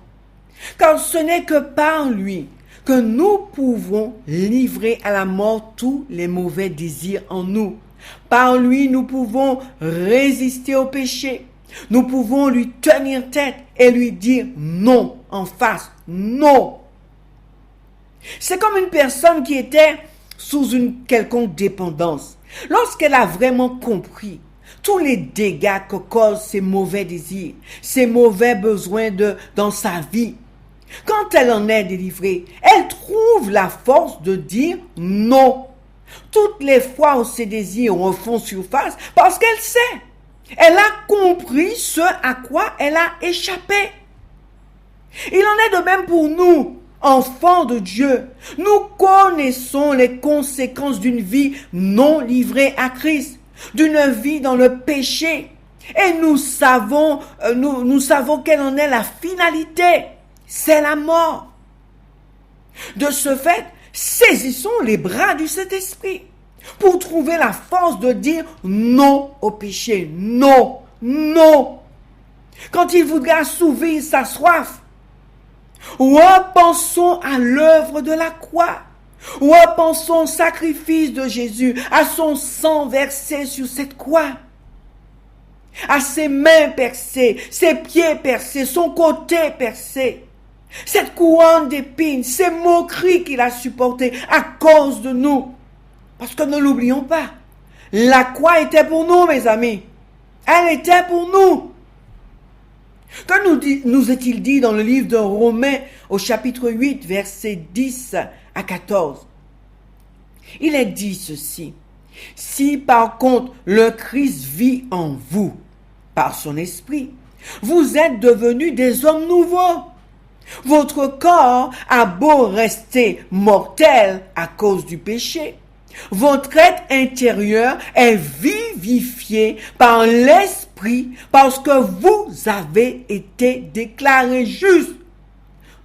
Car ce n'est que par lui que nous pouvons livrer à la mort tous les mauvais désirs en nous. Par lui, nous pouvons résister au péché. Nous pouvons lui tenir tête et lui dire non en face. Non. C'est comme une personne qui était sous une quelconque dépendance. Lorsqu'elle a vraiment compris tous les dégâts que causent ces mauvais désirs, ces mauvais besoins dans sa vie, quand elle en est délivrée, elle trouve la force de dire non. Toutes les fois où ses désirs refont surface, parce qu'elle sait, elle a compris ce à quoi elle a échappé. Il en est de même pour nous, enfants de Dieu. Nous connaissons les conséquences d'une vie non livrée à Christ, d'une vie dans le péché. Et nous savons quelle en est la finalité. C'est la mort. De ce fait, saisissons les bras du Saint-Esprit pour trouver la force de dire non au péché. Non, non. Quand il voudra assouvir sa soif, repensons à l'œuvre de la croix. Repensons au sacrifice de Jésus, à son sang versé sur cette croix, à ses mains percées, ses pieds percés, son côté percé. Cette couronne d'épines, ces moqueries qu'il a supportées à cause de nous. Parce que ne l'oublions pas, la croix était pour nous, mes amis. Elle était pour nous. Que nous est-il dit dans le livre de Romains au chapitre 8, versets 10 à 14? Il est dit ceci. Si par contre le Christ vit en vous, par son esprit, vous êtes devenus des hommes nouveaux. Votre corps a beau rester mortel à cause du péché, votre être intérieur est vivifié par l'esprit parce que vous avez été déclarés justes.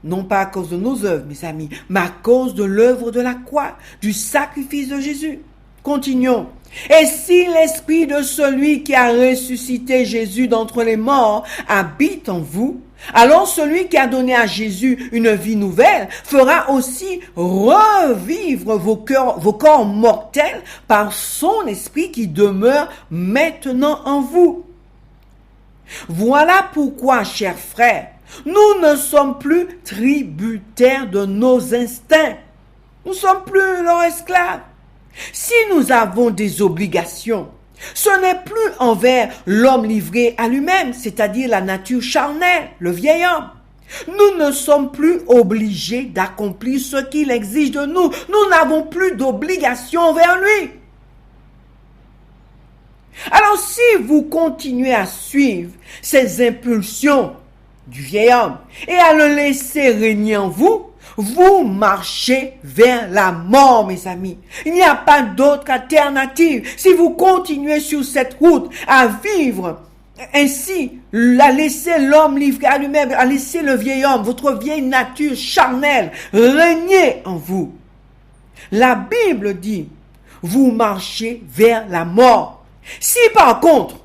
Non pas à cause de nos œuvres, mes amis, mais à cause de l'œuvre de la croix, du sacrifice de Jésus. Continuons. Et si l'esprit de celui qui a ressuscité Jésus d'entre les morts habite en vous, alors celui qui a donné à Jésus une vie nouvelle fera aussi revivre vos corps mortels par son esprit qui demeure maintenant en vous. Voilà pourquoi, chers frères, nous ne sommes plus tributaires de nos instincts. Nous ne sommes plus leurs esclaves. Si nous avons des obligations, ce n'est plus envers l'homme livré à lui-même, c'est-à-dire la nature charnelle, le vieil homme. Nous ne sommes plus obligés d'accomplir ce qu'il exige de nous. Nous n'avons plus d'obligation envers lui. Alors si vous continuez à suivre ces impulsions du vieil homme et à le laisser régner en vous, vous marchez vers la mort, mes amis. Il n'y a pas d'autre alternative. Si vous continuez sur cette route à vivre ainsi, à laisser l'homme livré à lui-même, à laisser le vieil homme, votre vieille nature charnelle, régner en vous. La Bible dit, vous marchez vers la mort. Si par contre,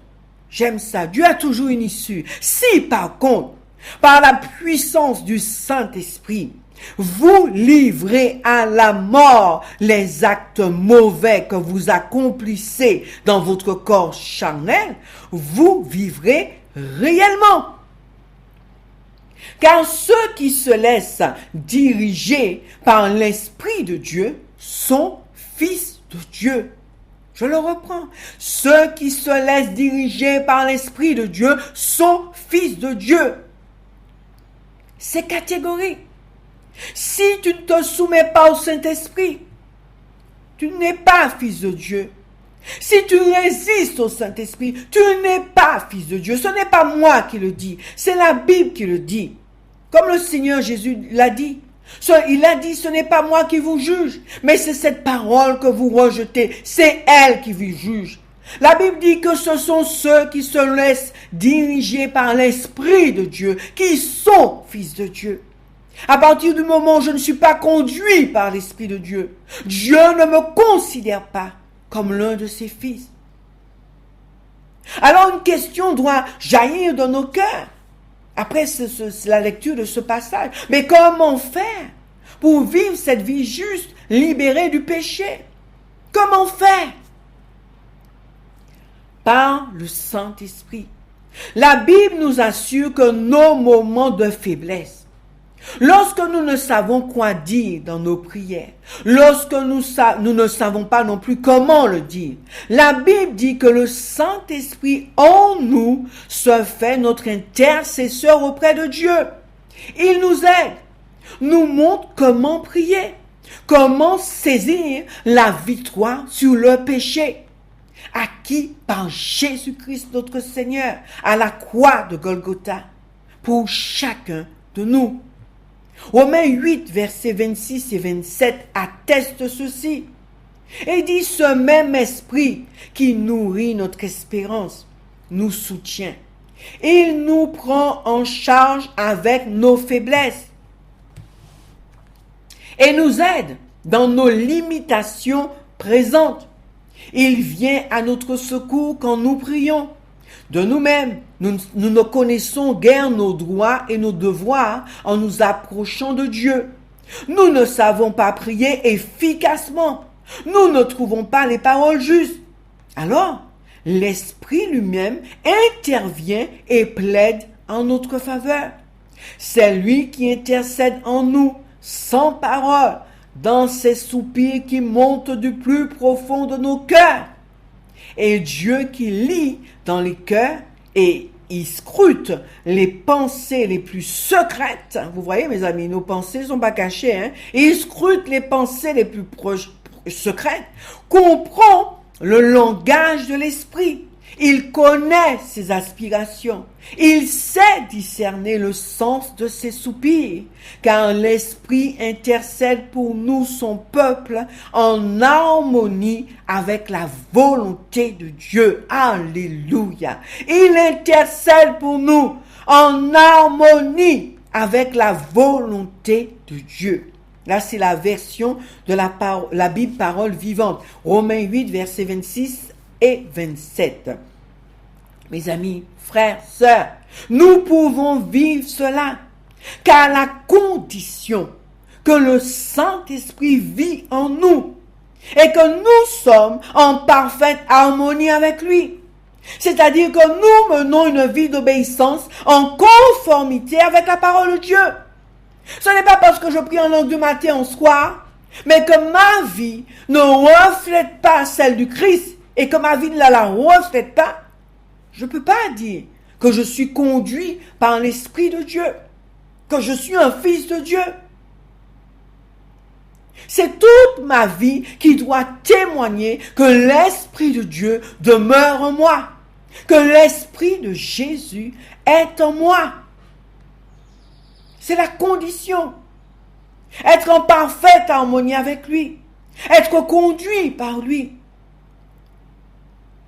j'aime ça, Dieu a toujours une issue. Si par contre, par la puissance du Saint-Esprit, vous livrez à la mort les actes mauvais que vous accomplissez dans votre corps charnel, vous vivrez réellement. Car ceux qui se laissent diriger par l'Esprit de Dieu sont fils de Dieu. Je le reprends. Ceux qui se laissent diriger par l'Esprit de Dieu sont fils de Dieu. C'est catégorique. Si tu ne te soumets pas au Saint-Esprit, tu n'es pas fils de Dieu. Si tu résistes au Saint-Esprit, tu n'es pas fils de Dieu. Ce n'est pas moi qui le dis, c'est la Bible qui le dit. Comme le Seigneur Jésus l'a dit. Il a dit, ce n'est pas moi qui vous juge, mais c'est cette parole que vous rejetez. C'est elle qui vous juge. La Bible dit que ce sont ceux qui se laissent diriger par l'Esprit de Dieu, qui sont fils de Dieu. À partir du moment où je ne suis pas conduit par l'Esprit de Dieu, Dieu ne me considère pas comme l'un de ses fils. Alors une question doit jaillir de nos cœurs après la lecture de ce passage. Mais comment faire pour vivre cette vie juste, libérée du péché? Comment faire? Par le Saint-Esprit. La Bible nous assure que nos moments de faiblesse, lorsque nous ne savons quoi dire dans nos prières, lorsque nous ne savons pas non plus comment le dire, la Bible dit que le Saint-Esprit en nous se fait notre intercesseur auprès de Dieu. Il nous aide, nous montre comment prier, comment saisir la victoire sur le péché, acquis par Jésus-Christ notre Seigneur à la croix de Golgotha pour chacun de nous. Romains 8, versets 26 et 27 attestent ceci. Et dit, ce même esprit qui nourrit notre espérance nous soutient. Il nous prend en charge avec nos faiblesses et nous aide dans nos limitations présentes. Il vient à notre secours quand nous prions. De nous-mêmes, nous ne connaissons guère nos droits et nos devoirs en nous approchant de Dieu. Nous ne savons pas prier efficacement. Nous ne trouvons pas les paroles justes. Alors, l'Esprit lui-même intervient et plaide en notre faveur. C'est lui qui intercède en nous, sans parole, dans ces soupirs qui montent du plus profond de nos cœurs. Et Dieu qui lit dans les cœurs et il scrute les pensées les plus secrètes. Vous voyez, mes amis, nos pensées ne sont pas cachées. Hein? Il scrute les pensées les plus secrètes, comprend le langage de l'esprit. Il connaît ses aspirations. Il sait discerner le sens de ses soupirs, car l'Esprit intercède pour nous, son peuple, en harmonie avec la volonté de Dieu. Alléluia. Il intercède pour nous en harmonie avec la volonté de Dieu. Là, c'est la version de la Bible Parole Vivante. Romains 8, versets 26 et 27. Mes amis, frères, sœurs, nous pouvons vivre cela, car la condition que le Saint-Esprit vit en nous et que nous sommes en parfaite harmonie avec lui. C'est-à-dire que nous menons une vie d'obéissance en conformité avec la parole de Dieu. Ce n'est pas parce que je prie en langue du matin au soir, mais que ma vie ne reflète pas celle du Christ et que ma vie ne la reflète pas. Je ne peux pas dire que je suis conduit par l'Esprit de Dieu, que je suis un fils de Dieu. C'est toute ma vie qui doit témoigner que l'Esprit de Dieu demeure en moi, que l'Esprit de Jésus est en moi. C'est la condition. Être en parfaite harmonie avec lui, être conduit par lui.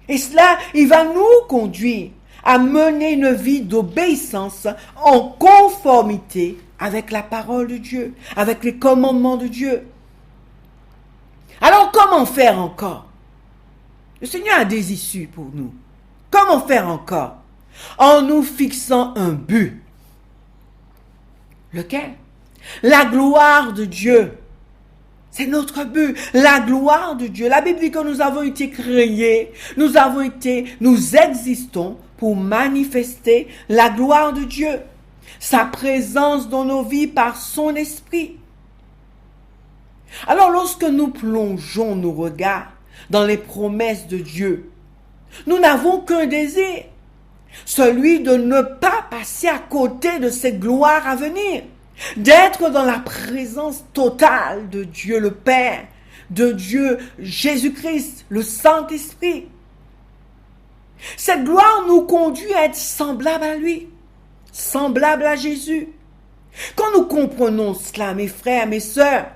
Et cela, il va nous conduire à mener une vie d'obéissance en conformité avec la parole de Dieu, avec les commandements de Dieu. Alors, comment faire encore? Le Seigneur a des issues pour nous. Comment faire encore? En nous fixant un but. Lequel? La gloire de Dieu. C'est notre but, la gloire de Dieu. La Bible dit que nous avons été créés, nous existons pour manifester la gloire de Dieu, sa présence dans nos vies par son esprit. Alors lorsque nous plongeons nos regards dans les promesses de Dieu, nous n'avons qu'un désir, celui de ne pas passer à côté de cette gloire à venir. D'être dans la présence totale de Dieu le Père, de Dieu Jésus-Christ, le Saint-Esprit. Cette gloire nous conduit à être semblables à lui, semblables à Jésus. Quand nous comprenons cela, mes frères, mes sœurs,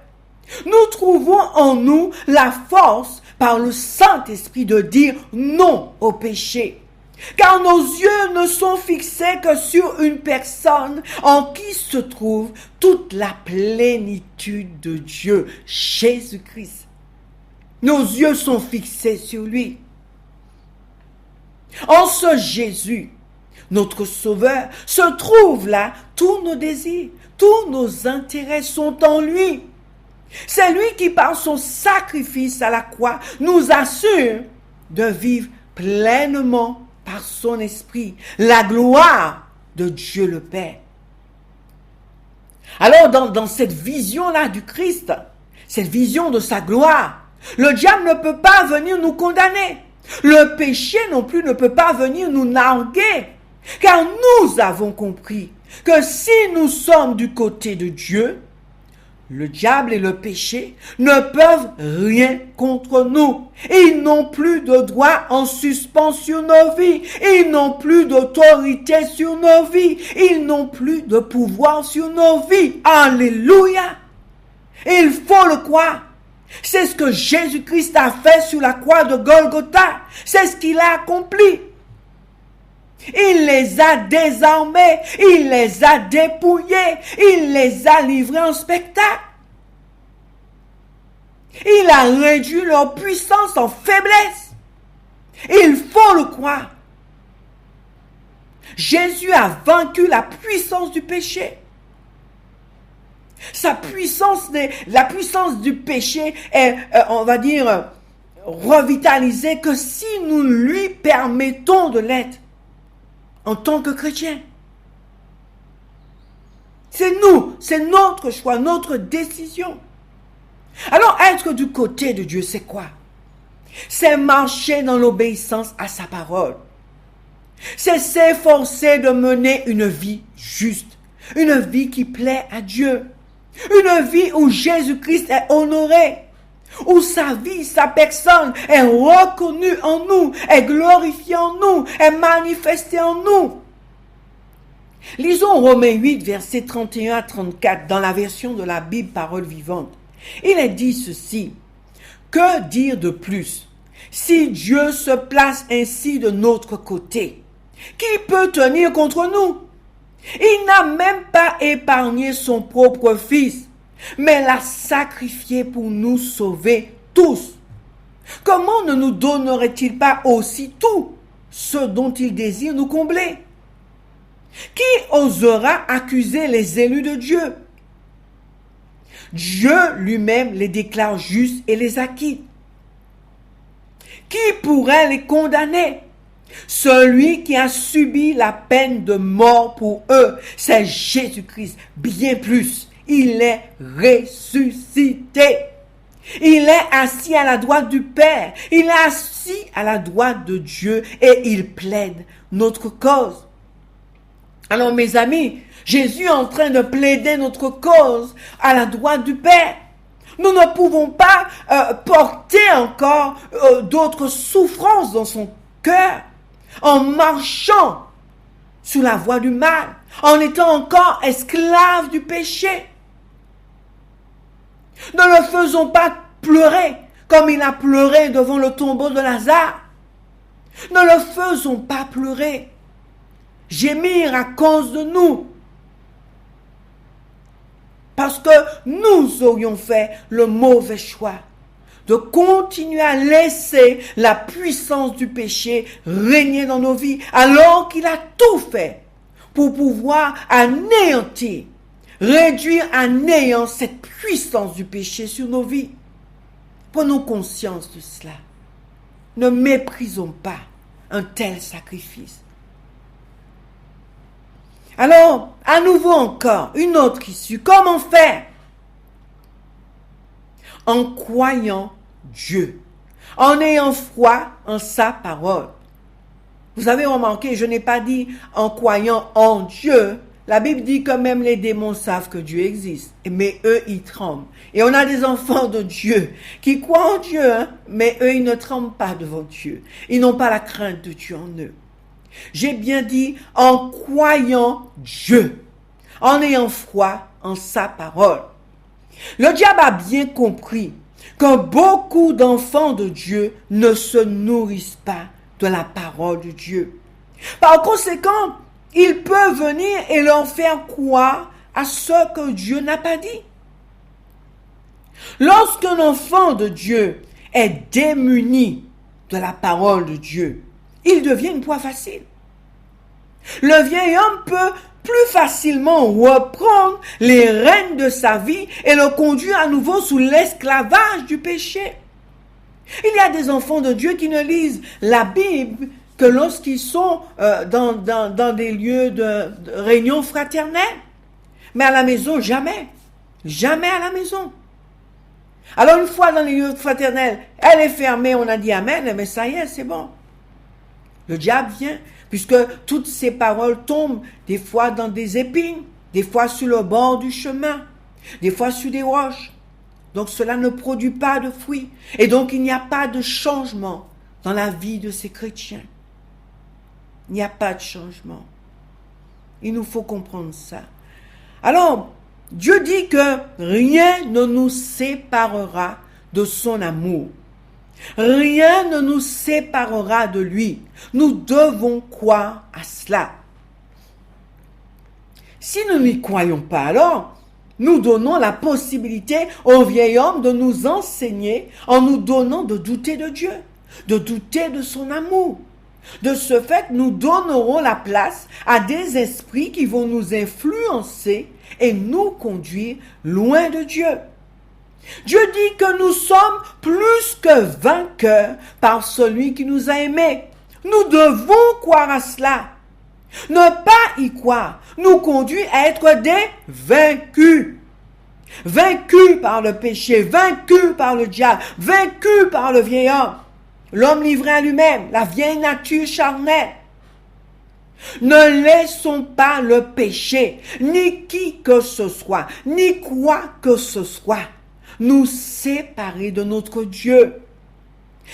nous trouvons en nous la force par le Saint-Esprit de dire non au péché. Car nos yeux ne sont fixés que sur une personne en qui se trouve toute la plénitude de Dieu, Jésus-Christ. Nos yeux sont fixés sur lui. En ce Jésus, notre Sauveur, se trouvent là tous nos désirs, tous nos intérêts sont en lui. C'est lui qui, par son sacrifice à la croix, nous assure de vivre pleinement par son esprit la gloire de Dieu le Père. Alors, dans cette vision-là du Christ, cette vision de sa gloire, le diable ne peut pas venir nous condamner. Le péché non plus ne peut pas venir nous narguer. Car nous avons compris que si nous sommes du côté de Dieu, le diable et le péché ne peuvent rien contre nous. Ils n'ont plus de droit en suspens sur nos vies. Ils n'ont plus d'autorité sur nos vies. Ils n'ont plus de pouvoir sur nos vies. Alléluia! Il faut le croire. C'est ce que Jésus-Christ a fait sur la croix de Golgotha. C'est ce qu'il a accompli. Il les a désarmés, il les a dépouillés, il les a livrés en spectacle. Il a réduit leur puissance en faiblesse. Il faut le croire. Jésus a vaincu la puissance du péché. La puissance du péché est, on va dire, revitalisée que si nous lui permettons de l'être. En tant que chrétien. C'est nous, c'est notre choix, notre décision. Alors, être du côté de Dieu, c'est quoi? C'est marcher dans l'obéissance à sa parole. C'est s'efforcer de mener une vie juste, une vie qui plaît à Dieu, une vie où Jésus-Christ est honoré, où sa vie, sa personne est reconnue en nous, est glorifiée en nous, est manifestée en nous. Lisons Romains 8, versets 31 à 34, dans la version de la Bible Parole Vivante. Il est dit ceci, « Que dire de plus? Si Dieu se place ainsi de notre côté, qui peut tenir contre nous? Il n'a même pas épargné son propre Fils, mais l'a sacrifié pour nous sauver tous. Comment ne nous donnerait-il pas aussi tout ce dont il désire nous combler? Qui osera accuser les élus de Dieu? Dieu lui-même les déclare justes et les acquitte. Qui pourrait les condamner? Celui qui a subi la peine de mort pour eux, c'est Jésus-Christ, bien plus. Il est ressuscité. Il est assis à la droite du Père. Il est assis à la droite de Dieu et il plaide notre cause. Alors mes amis, Jésus est en train de plaider notre cause à la droite du Père. Nous ne pouvons pas porter encore d'autres souffrances dans son cœur en marchant sous la voie du mal, en étant encore esclaves du péché. Ne le faisons pas pleurer comme il a pleuré devant le tombeau de Lazare. Ne le faisons pas pleurer, gémir à cause de nous. Parce que nous aurions fait le mauvais choix de continuer à laisser la puissance du péché régner dans nos vies, alors qu'il a tout fait pour pouvoir anéantir, réduire à néant cette puissance du péché sur nos vies. Prenons conscience de cela. Ne méprisons pas un tel sacrifice. Alors, à nouveau encore, une autre issue. Comment faire? En croyant Dieu, en ayant foi en sa parole. Vous avez remarqué, je n'ai pas dit en croyant en Dieu. La Bible dit que même les démons savent que Dieu existe, mais eux, ils tremblent. Et on a des enfants de Dieu qui croient en Dieu, mais eux, ils ne tremblent pas devant Dieu. Ils n'ont pas la crainte de Dieu en eux. J'ai bien dit en croyant Dieu, en ayant foi en sa parole. Le diable a bien compris que beaucoup d'enfants de Dieu ne se nourrissent pas de la parole de Dieu. Par conséquent, il peut venir et leur faire croire à ce que Dieu n'a pas dit. Lorsqu'un enfant de Dieu est démuni de la parole de Dieu, il devient une proie facile. Le vieil homme peut plus facilement reprendre les rênes de sa vie et le conduire à nouveau sous l'esclavage du péché. Il y a des enfants de Dieu qui ne lisent la Bible que lorsqu'ils sont dans des lieux de réunion fraternelle. Mais à la maison, jamais. Jamais à la maison. Alors une fois dans les lieux fraternels, elle est fermée, on a dit Amen, mais ça y est, c'est bon. Le diable vient, puisque toutes ces paroles tombent des fois dans des épines, des fois sur le bord du chemin, des fois sur des roches. Donc cela ne produit pas de fruits. Et donc il n'y a pas de changement dans la vie de ces chrétiens. Il n'y a pas de changement. Il nous faut comprendre ça. Alors, Dieu dit que rien ne nous séparera de son amour. Rien ne nous séparera de lui. Nous devons croire à cela. Si nous n'y croyons pas, alors, nous donnons la possibilité au vieil homme de nous enseigner en nous donnant de douter de Dieu, de douter de son amour. De ce fait, nous donnerons la place à des esprits qui vont nous influencer et nous conduire loin de Dieu. Dieu dit que nous sommes plus que vainqueurs par celui qui nous a aimés. Nous devons croire à cela. Ne pas y croire nous conduit à être des vaincus. Vaincus par le péché, vaincus par le diable, vaincus par le vieil homme. L'homme livré à lui-même, la vieille nature charnelle. Ne laissons pas le péché, ni qui que ce soit, ni quoi que ce soit, nous séparer de notre Dieu.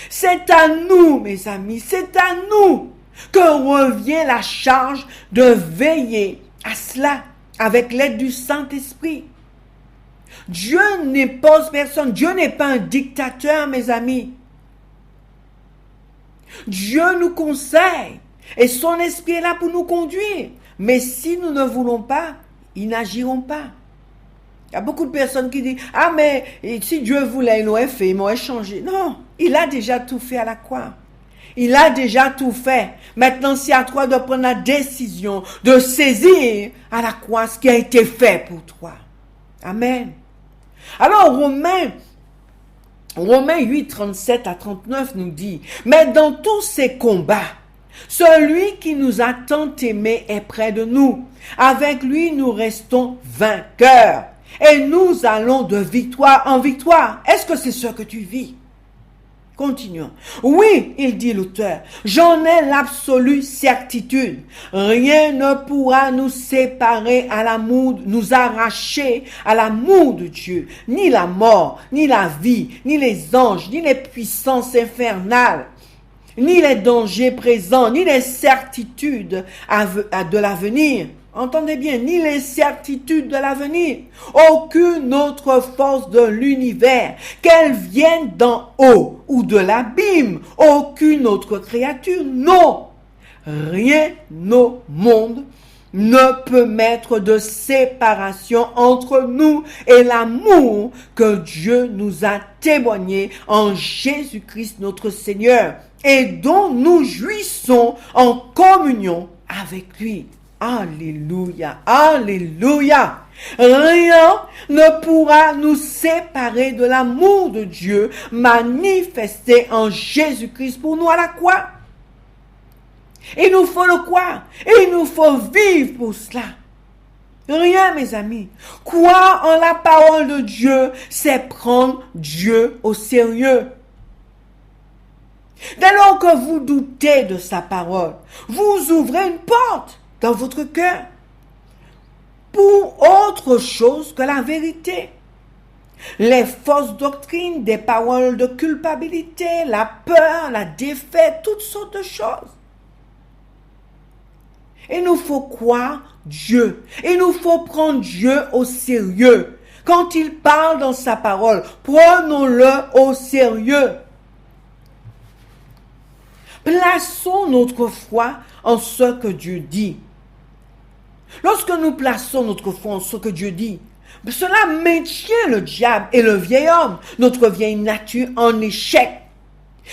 C'est à nous, mes amis, c'est à nous que revient la charge de veiller à cela avec l'aide du Saint-Esprit. Dieu n'impose personne, Dieu n'est pas un dictateur, mes amis. Dieu nous conseille et son esprit est là pour nous conduire. Mais si nous ne voulons pas, ils n'agiront pas. Il y a beaucoup de personnes qui disent « Ah, mais si Dieu voulait, il l'aurait fait, il m'aurait changé. » Non, il a déjà tout fait à la croix. Il a déjà tout fait. Maintenant, c'est à toi de prendre la décision de saisir à la croix ce qui a été fait pour toi. Amen. Alors, Romains 8, 37 à 39 nous dit, « Mais dans tous ces combats, celui qui nous a tant aimés est près de nous. Avec lui, nous restons vainqueurs. Et nous allons de victoire en victoire. » Est-ce que c'est ce que tu vis? Continuons. Oui, il dit l'auteur, j'en ai l'absolue certitude. Rien ne pourra nous séparer à l'amour, nous arracher à l'amour de Dieu. Ni la mort, ni la vie, ni les anges, ni les puissances infernales, ni les dangers présents, ni les certitudes de l'avenir. Entendez bien, ni les certitudes de l'avenir. Aucune autre force de l'univers, qu'elle vienne d'en haut ou de l'abîme, aucune autre créature, non. Rien au monde ne peut mettre de séparation entre nous et l'amour que Dieu nous a témoigné en Jésus-Christ notre Seigneur et dont nous jouissons en communion avec lui. Alléluia, alléluia. Rien ne pourra nous séparer de l'amour de Dieu manifesté en Jésus-Christ pour nous à la croix. Il nous faut le croire et il nous faut vivre pour cela. Rien, mes amis. Croire en la parole de Dieu, c'est prendre Dieu au sérieux. Dès lors que vous doutez de sa parole, vous ouvrez une porte dans votre cœur pour autre chose que la vérité. Les fausses doctrines, des paroles de culpabilité, la peur, la défaite, toutes sortes de choses. Il nous faut croire Dieu. Il nous faut prendre Dieu au sérieux. Quand il parle dans sa parole, prenons-le au sérieux. Plaçons notre foi en ce que Dieu dit. Lorsque nous plaçons notre foi en ce que Dieu dit, cela maintient le diable et le vieil homme, notre vieille nature, en échec.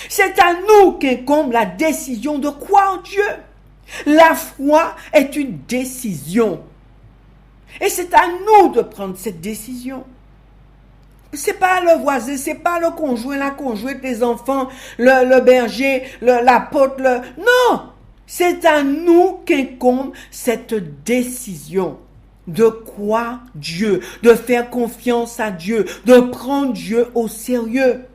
C'est à nous qu'incombe la décision de croire en Dieu. La foi est une décision. Et c'est à nous de prendre cette décision. C'est pas le voisin, c'est pas le conjoint, la conjointe, les enfants, le berger, l'apôtre. Non! C'est à nous qu'incombe cette décision de croire Dieu, de faire confiance à Dieu, de prendre Dieu au sérieux.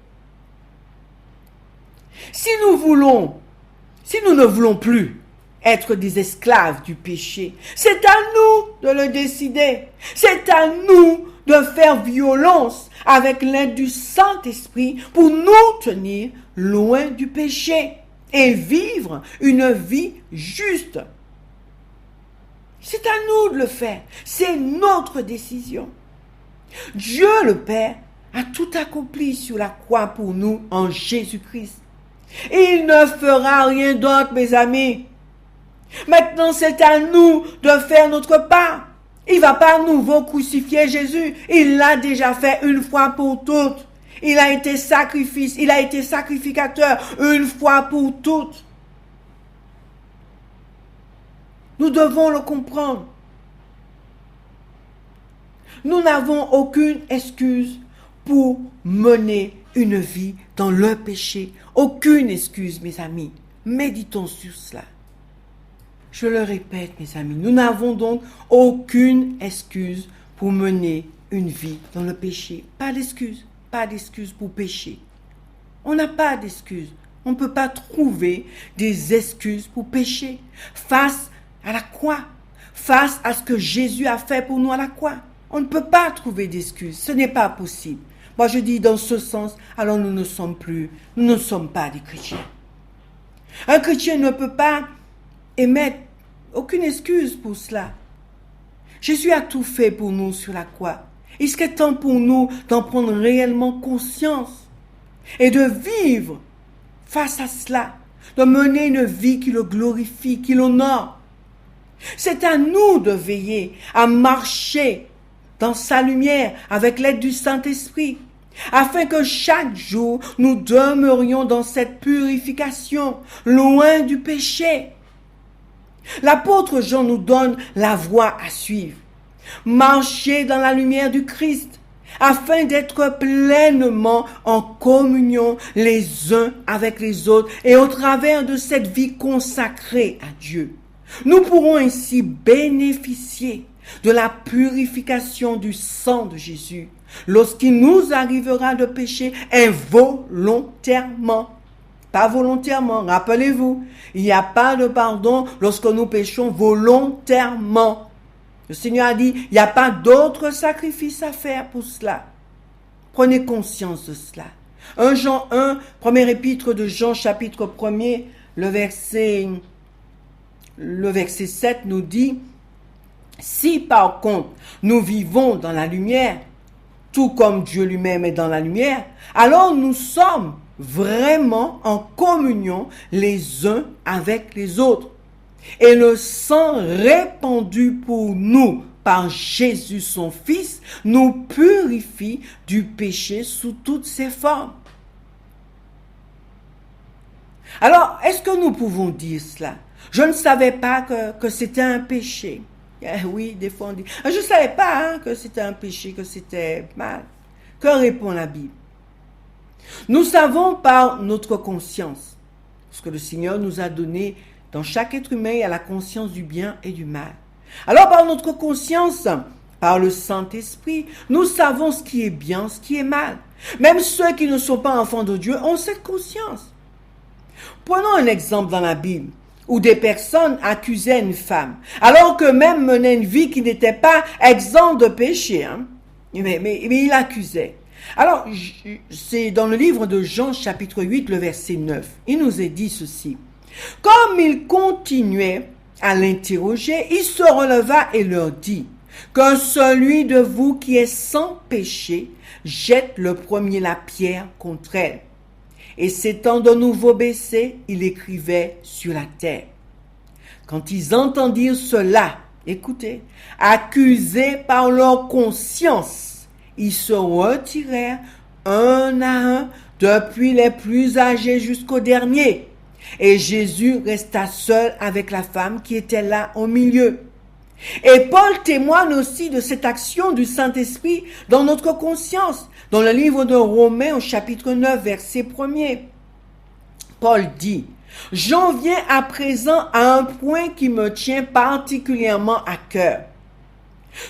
Si nous ne voulons plus être des esclaves du péché, c'est à nous de le décider. C'est à nous de faire violence avec l'aide du Saint-Esprit pour nous tenir loin du péché et vivre une vie juste. C'est à nous de le faire. C'est notre décision. Dieu le Père a tout accompli sur la croix pour nous en Jésus-Christ. Et il ne fera rien d'autre, mes amis. Maintenant, c'est à nous de faire notre part. Il ne va pas à nouveau crucifier Jésus. Il l'a déjà fait une fois pour toutes. Il a été sacrificateur une fois pour toutes. Nous devons le comprendre. Nous n'avons aucune excuse pour mener une vie dans le péché. Aucune excuse, mes amis. Méditons sur cela. Je le répète, mes amis, nous n'avons donc aucune excuse pour mener une vie dans le péché. Pas d'excuse pour pécher. On n'a pas d'excuse. On ne peut pas trouver des excuses pour pécher. Face à la croix, face à ce que Jésus a fait pour nous à la croix, on ne peut pas trouver d'excuses. Ce n'est pas possible. Moi, je dis dans ce sens, alors nous ne sommes pas des chrétiens. Un chrétien ne peut pas émettre aucune excuse pour cela. Jésus a tout fait pour nous sur la croix. Il serait temps pour nous d'en prendre réellement conscience et de vivre face à cela, de mener une vie qui le glorifie, qui l'honore. C'est à nous de veiller à marcher dans sa lumière avec l'aide du Saint-Esprit, afin que chaque jour nous demeurions dans cette purification, loin du péché. L'apôtre Jean nous donne la voie à suivre. Marcher dans la lumière du Christ, afin d'être pleinement en communion les uns avec les autres et au travers de cette vie consacrée à Dieu. Nous pourrons ainsi bénéficier de la purification du sang de Jésus lorsqu'il nous arrivera de pécher involontairement. Pas volontairement, rappelez-vous, il n'y a pas de pardon lorsque nous péchons volontairement. Le Seigneur a dit, il n'y a pas d'autre sacrifice à faire pour cela. Prenez conscience de cela. 1 Jean 1, première épître de Jean, chapitre 1er, le verset 7 nous dit, si par contre nous vivons dans la lumière, tout comme Dieu lui-même est dans la lumière, alors nous sommes vraiment en communion les uns avec les autres. Et le sang répandu pour nous par Jésus son Fils nous purifie du péché sous toutes ses formes. Alors, est-ce que nous pouvons dire cela? Je ne savais pas que c'était un péché. Oui, des fois on dit, je ne savais pas que c'était un péché, que c'était mal. Que répond la Bible? Nous savons par notre conscience, parce que le Seigneur nous a donné, dans chaque être humain, il y a la conscience du bien et du mal. Alors par notre conscience, par le Saint-Esprit, nous savons ce qui est bien, ce qui est mal. Même ceux qui ne sont pas enfants de Dieu ont cette conscience. Prenons un exemple dans la Bible, où des personnes accusaient une femme, alors qu'eux-mêmes menaient une vie qui n'était pas exempte de péché. Mais il accusait. Alors, c'est dans le livre de Jean, chapitre 8, le verset 9. Il nous est dit ceci. Comme il continuait à l'interroger, il se releva et leur dit, que celui de vous qui est sans péché jette le premier la pierre contre elle. Et s'étant de nouveau baissé, il écrivait sur la terre. Quand ils entendirent cela, écoutez, accusés par leur conscience, ils se retirèrent un à un, depuis les plus âgés jusqu'au dernier. Et Jésus resta seul avec la femme qui était là au milieu. Et Paul témoigne aussi de cette action du Saint-Esprit dans notre conscience. Dans le livre de Romains au chapitre 9, verset 1er, Paul dit: « J'en viens à présent à un point qui me tient particulièrement à cœur.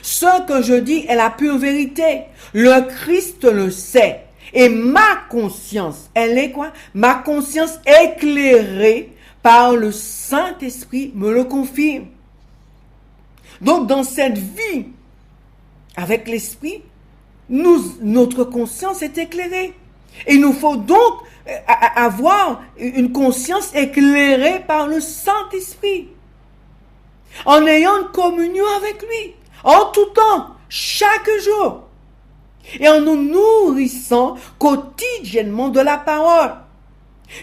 Ce que je dis est la pure vérité. Le Christ le sait. Et ma conscience, elle est quoi? Ma conscience éclairée par le Saint-Esprit me le confirme. » Donc, dans cette vie avec l'Esprit, notre conscience est éclairée. Il nous faut donc avoir une conscience éclairée par le Saint-Esprit, en ayant une communion avec lui, en tout temps, chaque jour, et en nous nourrissant quotidiennement de la parole.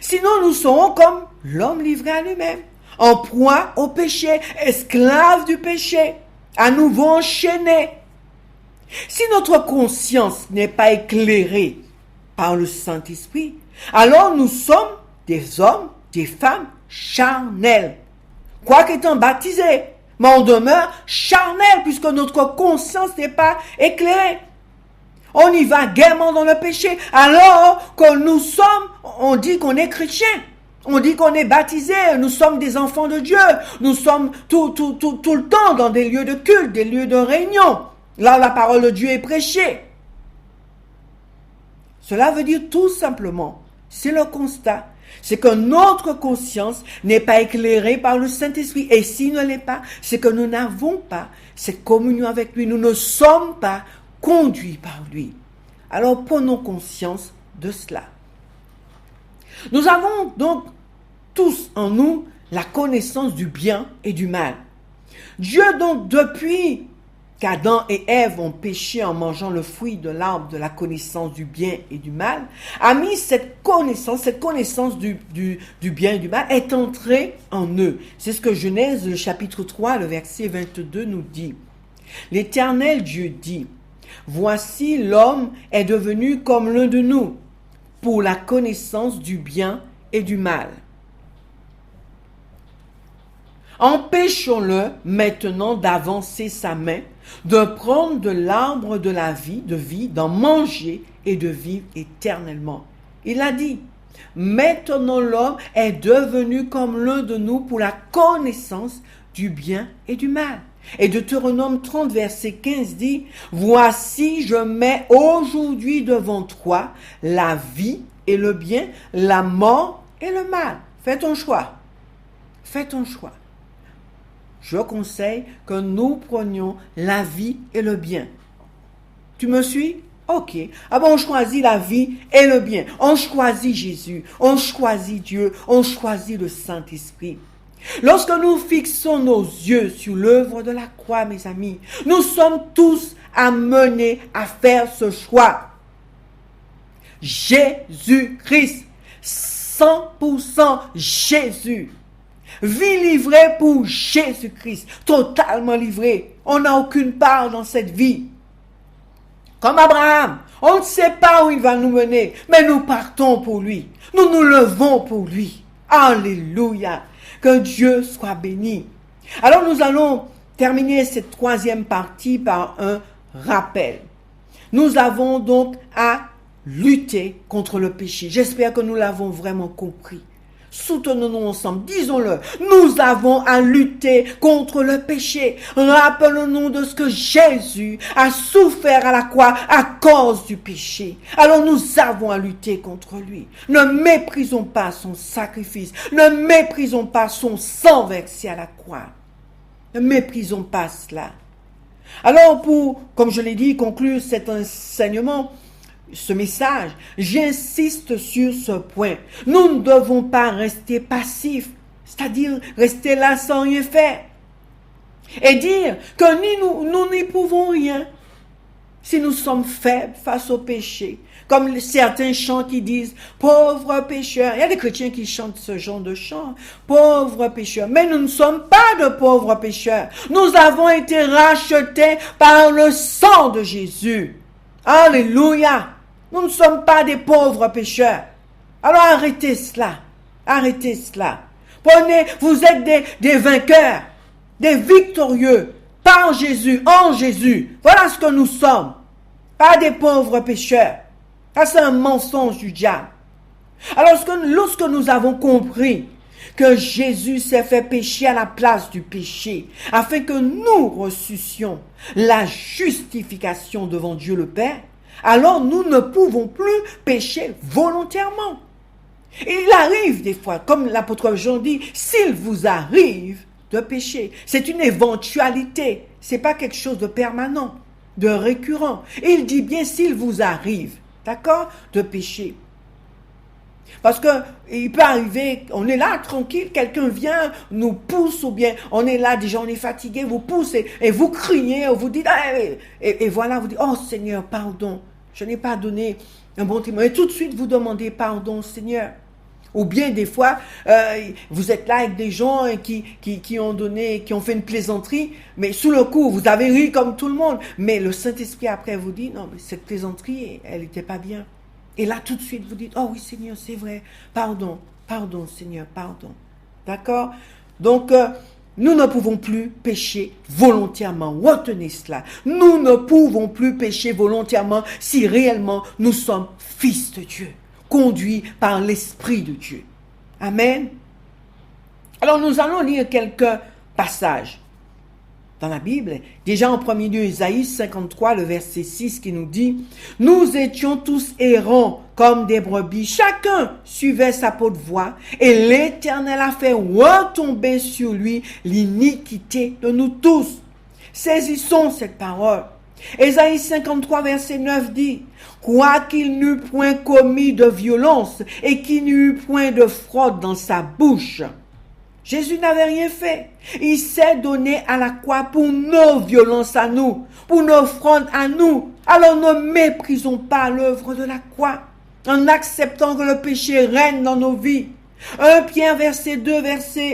Sinon, nous serons comme l'homme livré à lui-même, en proie au péché, esclave du péché, à nouveau enchaîné. Si notre conscience n'est pas éclairée par le Saint-Esprit, alors nous sommes des hommes, des femmes charnels. Quoique étant baptisés, mais on demeure charnel puisque notre conscience n'est pas éclairée. On y va gaiement dans le péché, alors que nous sommes, on dit qu'on est chrétien. On dit qu'on est baptisé, nous sommes des enfants de Dieu. Nous sommes tout le temps dans des lieux de culte, des lieux de réunion. Là, la parole de Dieu est prêchée. Cela veut dire tout simplement, c'est le constat, c'est que notre conscience n'est pas éclairée par le Saint-Esprit. Et s'il ne l'est pas, c'est que nous n'avons pas cette communion avec lui. Nous ne sommes pas conduits par lui. Alors prenons conscience de cela. Nous avons donc tous en nous la connaissance du bien et du mal. Dieu donc, depuis qu'Adam et Ève ont péché en mangeant le fruit de l'arbre de la connaissance du bien et du mal, a mis cette connaissance du bien et du mal est entrée en eux. C'est ce que Genèse, le chapitre 3, le verset 22 nous dit. L'Éternel Dieu dit: « Voici l'homme est devenu comme l'un de nous, pour la connaissance du bien et du mal. Empêchons-le maintenant d'avancer sa main, de prendre de l'arbre de la vie, d'en manger et de vivre éternellement. » Il a dit: « Maintenant l'homme est devenu comme l'un de nous pour la connaissance du bien et du mal. » Et Deutéronome 30, verset 15 dit: « Voici, je mets aujourd'hui devant toi la vie et le bien, la mort et le mal. » Fais ton choix. Fais ton choix. Je conseille que nous prenions la vie et le bien. Tu me suis? Ok. Ah bon, on choisit la vie et le bien. On choisit Jésus. On choisit Dieu. On choisit le Saint-Esprit. Lorsque nous fixons nos yeux sur l'œuvre de la croix, mes amis, nous sommes tous amenés à faire ce choix. Jésus-Christ, 100% Jésus. Vie livrée pour Jésus-Christ, totalement livrée. On n'a aucune part dans cette vie. Comme Abraham, on ne sait pas où il va nous mener, mais nous partons pour lui. Nous nous levons pour lui. Alléluia. Que Dieu soit béni. Alors nous allons terminer cette troisième partie par un rappel. Nous avons donc à lutter contre le péché. J'espère que nous l'avons vraiment compris. Soutenons-nous ensemble, disons-le. Nous avons à lutter contre le péché. Rappelons-nous de ce que Jésus a souffert à la croix à cause du péché. Alors nous avons à lutter contre lui. Ne méprisons pas son sacrifice. Ne méprisons pas son sang versé à la croix. Ne méprisons pas cela. Alors pour, comme je l'ai dit, conclure cet enseignement, ce message, j'insiste sur ce point. Nous ne devons pas rester passifs, c'est-à-dire rester là sans rien faire. Et dire que nous n'y pouvons rien si nous sommes faibles face au péché. Comme certains chants qui disent « pauvre pécheur ». Il y a des chrétiens qui chantent ce genre de chant. « Pauvre pécheur ». Mais nous ne sommes pas de pauvres pécheurs. Nous avons été rachetés par le sang de Jésus. Alléluia. Nous ne sommes pas des pauvres pécheurs. Alors arrêtez cela. Arrêtez cela. Vous êtes des vainqueurs, des victorieux, par Jésus, en Jésus. Voilà ce que nous sommes. Pas des pauvres pécheurs. Ça, c'est un mensonge du diable. Alors, lorsque nous avons compris que Jésus s'est fait pécher à la place du péché, afin que nous reçussions la justification devant Dieu le Père, alors nous ne pouvons plus pécher volontairement. Il arrive des fois, comme l'apôtre Jean dit, s'il vous arrive de pécher, c'est une éventualité, c'est pas quelque chose de permanent, de récurrent. Il dit bien s'il vous arrive, d'accord, de pécher. Parce que il peut arriver, on est là tranquille, quelqu'un vient, nous pousse, ou bien on est là, déjà on est fatigué, vous pousse et vous criez, vous dites, et voilà, vous dites, oh Seigneur, pardon, je n'ai pas donné un bon témoin. Et tout de suite, vous demandez pardon, Seigneur. Ou bien des fois, vous êtes là avec des gens qui ont fait une plaisanterie, mais sous le coup, vous avez ri comme tout le monde. Mais le Saint-Esprit après vous dit, non, mais cette plaisanterie, elle n'était pas bien. Et là, tout de suite, vous dites, oh oui, Seigneur, c'est vrai, pardon, Seigneur, pardon. D'accord? Donc, nous ne pouvons plus pécher volontairement. Retenez cela. Nous ne pouvons plus pécher volontairement si réellement nous sommes fils de Dieu, conduits par l'Esprit de Dieu. Amen. Alors, nous allons lire quelques passages dans la Bible. Déjà en premier lieu, Isaïe 53, le verset 6 qui nous dit « Nous étions tous errants comme des brebis, chacun suivait sa propre voie, et l'Éternel a fait retomber sur lui l'iniquité de nous tous. » Saisissons cette parole. Isaïe 53, verset 9 dit « Quoiqu'il n'eût point commis de violence et qu'il n'eût point de fraude dans sa bouche. » Jésus n'avait rien fait. Il s'est donné à la croix pour nos violences à nous, pour nos fraudes à nous. Alors ne méprisons pas l'œuvre de la croix, en acceptant que le péché règne dans nos vies. 1 Pierre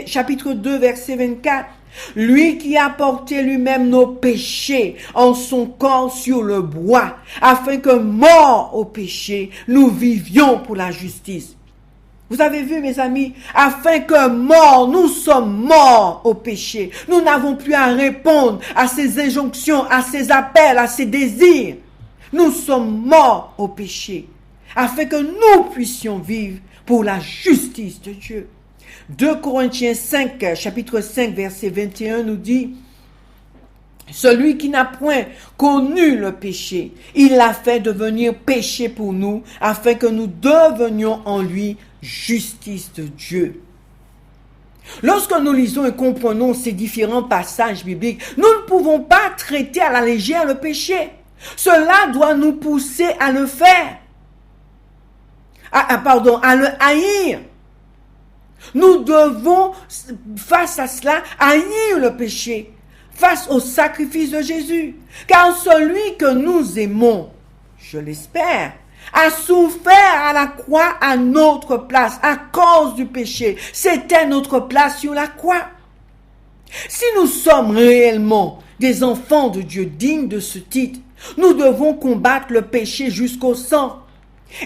chapitre 2, verset 24. Lui qui a porté lui-même nos péchés en son corps sur le bois, afin que, morts au péché, nous vivions pour la justice. Vous avez vu, mes amis, afin que nous sommes morts au péché. Nous n'avons plus à répondre à ces injonctions, à ces appels, à ces désirs. Nous sommes morts au péché, afin que nous puissions vivre pour la justice de Dieu. 2 Corinthiens 5, chapitre 5, verset 21 nous dit « Celui qui n'a point connu le péché, il l'a fait devenir péché pour nous, afin que nous devenions en lui justice de Dieu. » Lorsque nous lisons et comprenons ces différents passages bibliques, nous ne pouvons pas traiter à la légère le péché. Cela doit nous pousser à le faire. À le haïr. Nous devons, face à cela, haïr le péché, face au sacrifice de Jésus. Car celui que nous aimons, je l'espère, a souffert à la croix à notre place, à cause du péché. C'était notre place sur la croix. Si nous sommes réellement des enfants de Dieu dignes de ce titre, nous devons combattre le péché jusqu'au sang,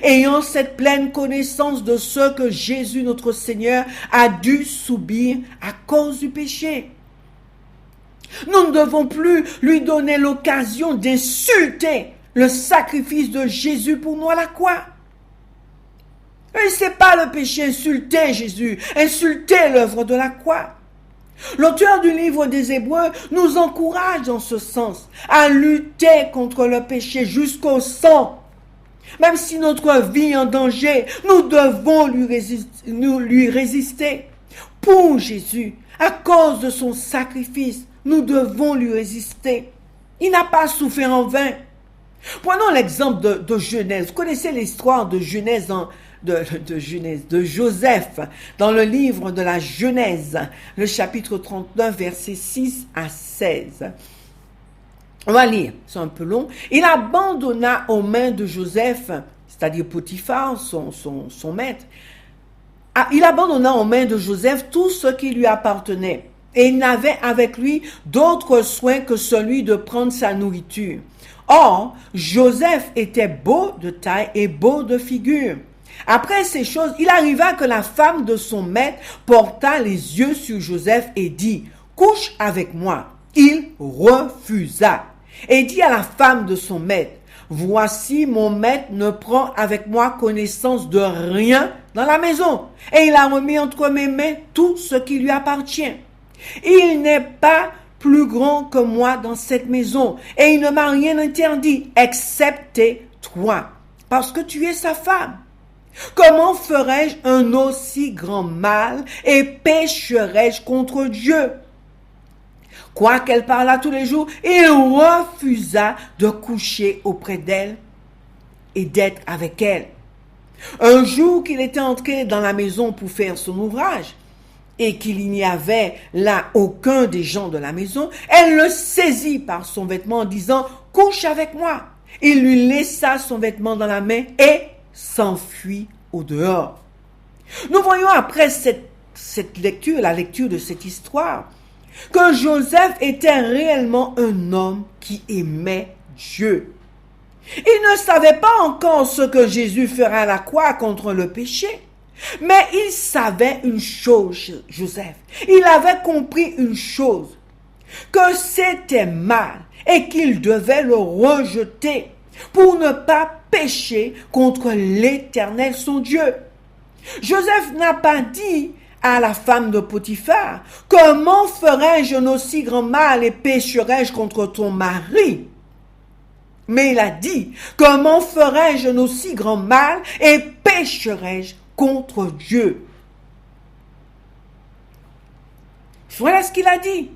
ayant cette pleine connaissance de ce que Jésus notre Seigneur a dû subir à cause du péché. Nous ne devons plus lui donner l'occasion d'insulter le sacrifice de Jésus pour nous à la croix. Et c'est pas le péché, insulter Jésus, insulter l'œuvre de la croix. L'auteur du livre des Hébreux nous encourage dans ce sens à lutter contre le péché jusqu'au sang. Même si notre vie est en danger, nous devons lui résister. Pour Jésus, à cause de son sacrifice, nous devons lui résister. Il n'a pas souffert en vain. Prenons l'exemple de Genèse. Vous connaissez l'histoire de Genèse, de Joseph, dans le livre de la Genèse, le chapitre 39, versets 6 à 16. On va lire, c'est un peu long. Il abandonna aux mains de Joseph, c'est-à-dire Potiphar, son maître. Il abandonna aux mains de Joseph tout ce qui lui appartenait. Et il n'avait avec lui d'autre soin que celui de prendre sa nourriture. Or, Joseph était beau de taille et beau de figure. Après ces choses, il arriva que la femme de son maître porta les yeux sur Joseph et dit, « Couche avec moi. » Il refusa et dit à la femme de son maître, « Voici mon maître ne prend avec moi connaissance de rien dans la maison, et il a remis entre mes mains tout ce qui lui appartient. Il n'est pas plus grand que moi dans cette maison, et il ne m'a rien interdit, excepté toi, parce que tu es sa femme. Comment ferais-je un aussi grand mal et pécherais-je contre Dieu? » Quoiqu'elle parlât tous les jours, il refusa de coucher auprès d'elle et d'être avec elle. Un jour qu'il était entré dans la maison pour faire son ouvrage et qu'il n'y avait là aucun des gens de la maison, elle le saisit par son vêtement en disant « Couche avec moi ». Il lui laissa son vêtement dans la main et s'enfuit au dehors. Nous voyons après cette lecture, la lecture de cette histoire, que Joseph était réellement un homme qui aimait Dieu. Il ne savait pas encore ce que Jésus ferait à la croix contre le péché, mais il savait une chose, Joseph. Il avait compris une chose, que c'était mal et qu'il devait le rejeter pour ne pas pécher contre l'Éternel, son Dieu. Joseph n'a pas dit à la femme de Potiphar, « Comment ferais-je un aussi grand mal et pécherais-je contre ton mari ?» Mais il a dit, « Comment ferais-je un aussi grand mal et pécherais-je contre Dieu ?» Voilà ce qu'il a dit.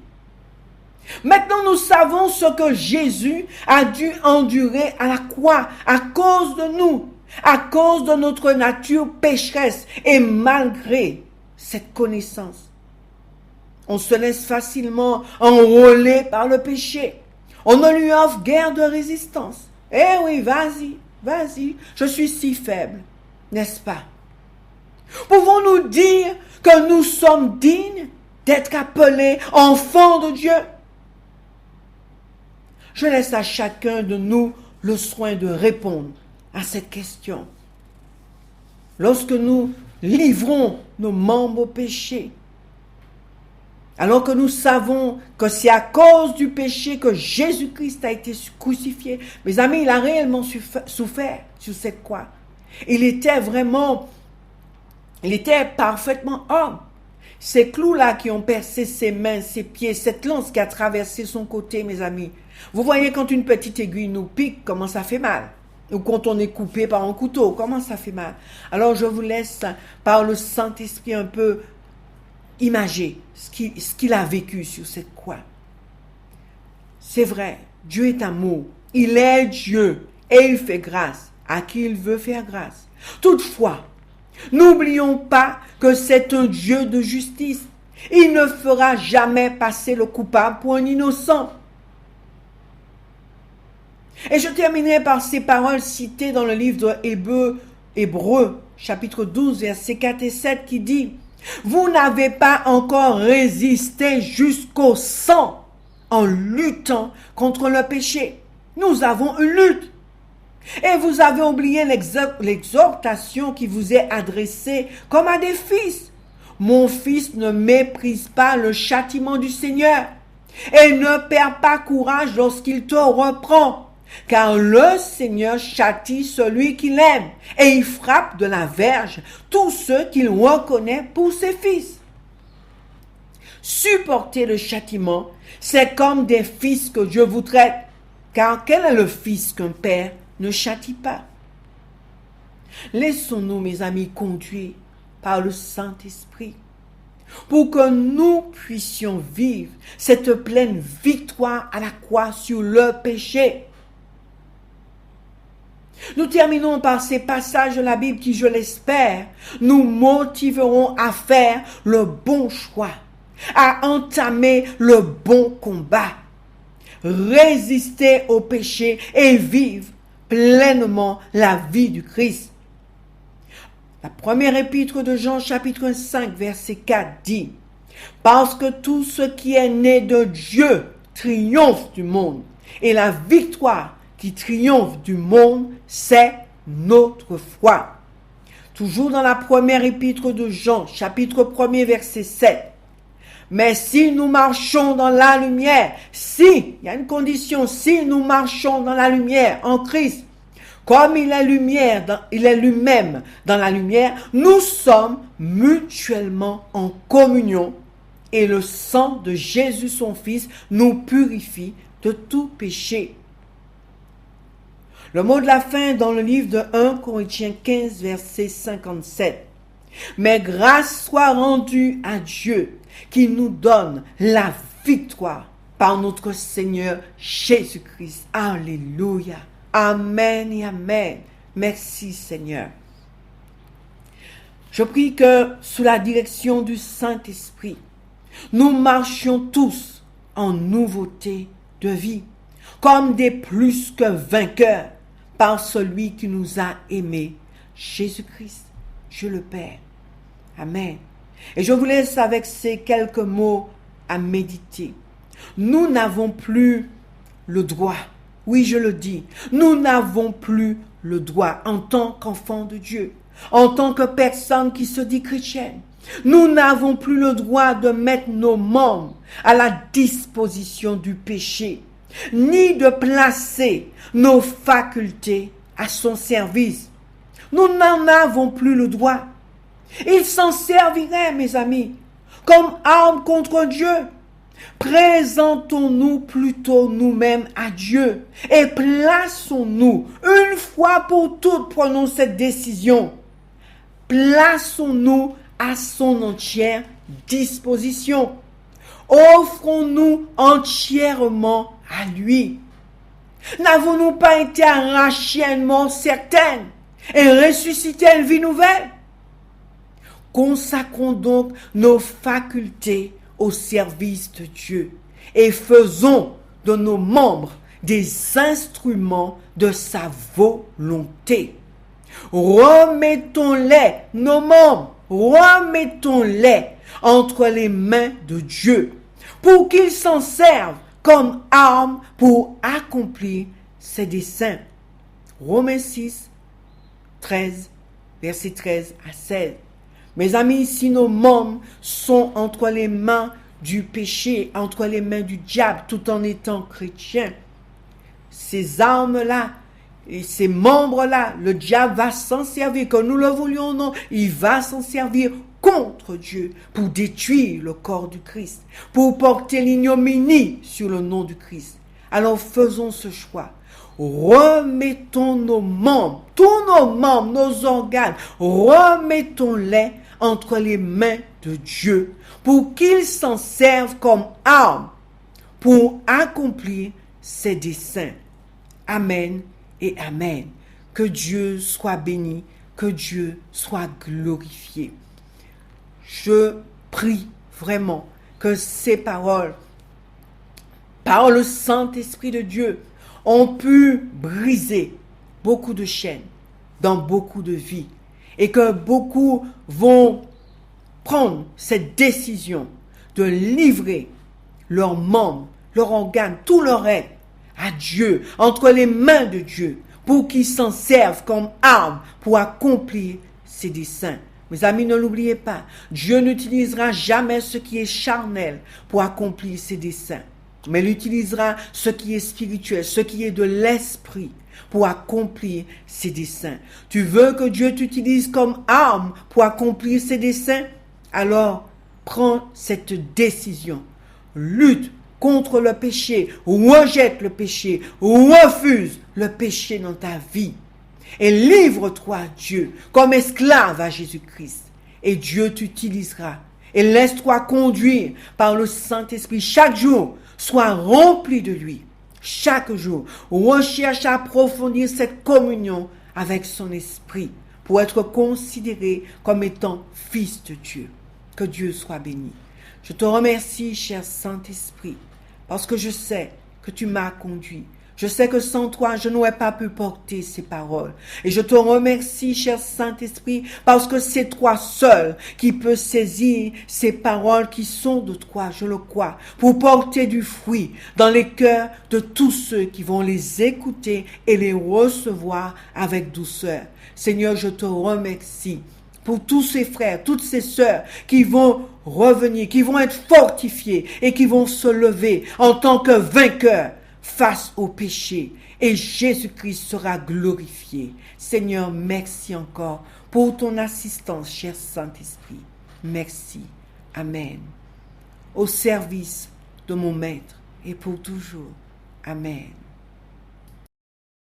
Maintenant, nous savons ce que Jésus a dû endurer à la croix à cause de nous, à cause de notre nature pécheresse et malgré cette connaissance. On se laisse facilement enrôler par le péché. On ne lui offre guère de résistance. Eh oui, vas-y, je suis si faible, n'est-ce pas? Pouvons-nous dire que nous sommes dignes d'être appelés enfants de Dieu? Je laisse à chacun de nous le soin de répondre à cette question. Lorsque nous livrons nos membres au péché, alors que nous savons que c'est à cause du péché que Jésus-Christ a été crucifié. Mes amis, il a réellement souffert sur cette croix. Il était parfaitement homme. Ces clous-là qui ont percé ses mains, ses pieds, cette lance qui a traversé son côté, mes amis. Vous voyez quand une petite aiguille nous pique, comment ça fait mal. Ou quand on est coupé par un couteau, comment ça fait mal. Alors je vous laisse par le Saint-Esprit un peu imager ce qu'il a vécu sur cette croix. C'est vrai, Dieu est amour. Il est Dieu et il fait grâce à qui il veut faire grâce. Toutefois, n'oublions pas que c'est un Dieu de justice. Il ne fera jamais passer le coupable pour un innocent. Et je terminerai par ces paroles citées dans le livre de Hébreux, chapitre 12, versets 4 et 7, qui dit « Vous n'avez pas encore résisté jusqu'au sang en luttant contre le péché. » Nous avons une lutte. Et vous avez oublié l'exhortation qui vous est adressée comme à des fils. « Mon fils, ne méprise pas le châtiment du Seigneur et ne perds pas courage lorsqu'il te reprend. Car le Seigneur châtie celui qu'il aime et il frappe de la verge tous ceux qu'il reconnaît pour ses fils. » Supporter le châtiment, c'est comme des fils que Dieu vous traite. Car quel est le fils qu'un père ne châtie pas? Laissons-nous, mes amis, conduire par le Saint-Esprit pour que nous puissions vivre cette pleine victoire à la croix sur le péché. Nous terminons par ces passages de la Bible qui, je l'espère, nous motiveront à faire le bon choix, à entamer le bon combat, résister au péché et vivre pleinement la vie du Christ. La première épître de Jean, chapitre 5, verset 4 dit « Parce que tout ce qui est né de Dieu triomphe du monde, et la victoire qui triomphe du monde, c'est notre foi. Toujours dans la première épître de Jean, chapitre 1er, verset 7. Mais si nous marchons dans la lumière, il y a une condition, si nous marchons dans la lumière en Christ, comme il est lumière, il est lui-même dans la lumière, nous sommes mutuellement en communion et le sang de Jésus son Fils nous purifie de tout péché. Le mot de la fin dans le livre de 1 Corinthiens 15, verset 57. Mais grâce soit rendue à Dieu qui nous donne la victoire par notre Seigneur Jésus-Christ. Alléluia. Amen et amen. Merci Seigneur. Je prie que sous la direction du Saint-Esprit, nous marchions tous en nouveauté de vie, comme des plus que vainqueurs par celui qui nous a aimés, Jésus-Christ, Dieu le Père. Amen. Et je vous laisse avec ces quelques mots à méditer. Nous n'avons plus le droit, oui je le dis, nous n'avons plus le droit en tant qu'enfants de Dieu, en tant que personne qui se dit chrétienne. Nous n'avons plus le droit de mettre nos membres à la disposition du péché, ni de placer nos facultés à son service. Nous n'en avons plus le droit. Il s'en servirait, mes amis, comme arme contre Dieu. Présentons-nous plutôt nous-mêmes à Dieu et plaçons-nous une fois pour toutes, prenons cette décision. Plaçons-nous à son entière disposition. Offrons-nous entièrement à lui. N'avons-nous pas été arrachés à une mort certaine et ressuscités à une vie nouvelle? Consacrons donc nos facultés au service de Dieu et faisons de nos membres des instruments de sa volonté. Remettons-les, nos membres, remettons-les entre les mains de Dieu pour qu'ils s'en servent comme armes pour accomplir ses desseins. Romains 6, 13, versets 13 à 16. Mes amis, si nos membres sont entre les mains du péché, entre les mains du diable, tout en étant chrétiens, ces armes-là et ces membres-là, le diable va s'en servir, que nous le voulions ou non, il va s'en servir contre Dieu pour détruire le corps du Christ, pour porter l'ignominie sur le nom du Christ. Alors faisons ce choix. Remettons nos membres, tous nos membres, nos organes, remettons-les entre les mains de Dieu pour qu'ils s'en servent comme armes pour accomplir ses desseins. Amen et amen. Que Dieu soit béni, que Dieu soit glorifié. Je prie vraiment que ces paroles, par le Saint-Esprit de Dieu, ont pu briser beaucoup de chaînes dans beaucoup de vies et que beaucoup vont prendre cette décision de livrer leurs membres, leurs organes, tout leur être à Dieu, entre les mains de Dieu, pour qu'ils s'en servent comme armes pour accomplir ses desseins. Mes amis, ne l'oubliez pas, Dieu n'utilisera jamais ce qui est charnel pour accomplir ses desseins, mais il utilisera ce qui est spirituel, ce qui est de l'esprit pour accomplir ses desseins. Tu veux que Dieu t'utilise comme arme pour accomplir ses desseins? Alors, prends cette décision. Lutte contre le péché, rejette le péché, refuse le péché dans ta vie. Et livre-toi à Dieu comme esclave à Jésus-Christ. Et Dieu t'utilisera. Et laisse-toi conduire par le Saint-Esprit. Chaque jour, sois rempli de lui. Chaque jour, recherche à approfondir cette communion avec son esprit pour être considéré comme étant fils de Dieu. Que Dieu soit béni. Je te remercie, cher Saint-Esprit, parce que je sais que tu m'as conduit. Je sais que sans toi, je n'aurais pas pu porter ces paroles. Et je te remercie, cher Saint-Esprit, parce que c'est toi seul qui peux saisir ces paroles qui sont de toi, je le crois, pour porter du fruit dans les cœurs de tous ceux qui vont les écouter et les recevoir avec douceur. Seigneur, je te remercie pour tous ces frères, toutes ces sœurs qui vont revenir, qui vont être fortifiés et qui vont se lever en tant que vainqueurs face au péché. Et Jésus-Christ sera glorifié. Seigneur, merci encore pour ton assistance, cher Saint-Esprit. Merci. Amen. Au service de mon Maître et pour toujours. Amen.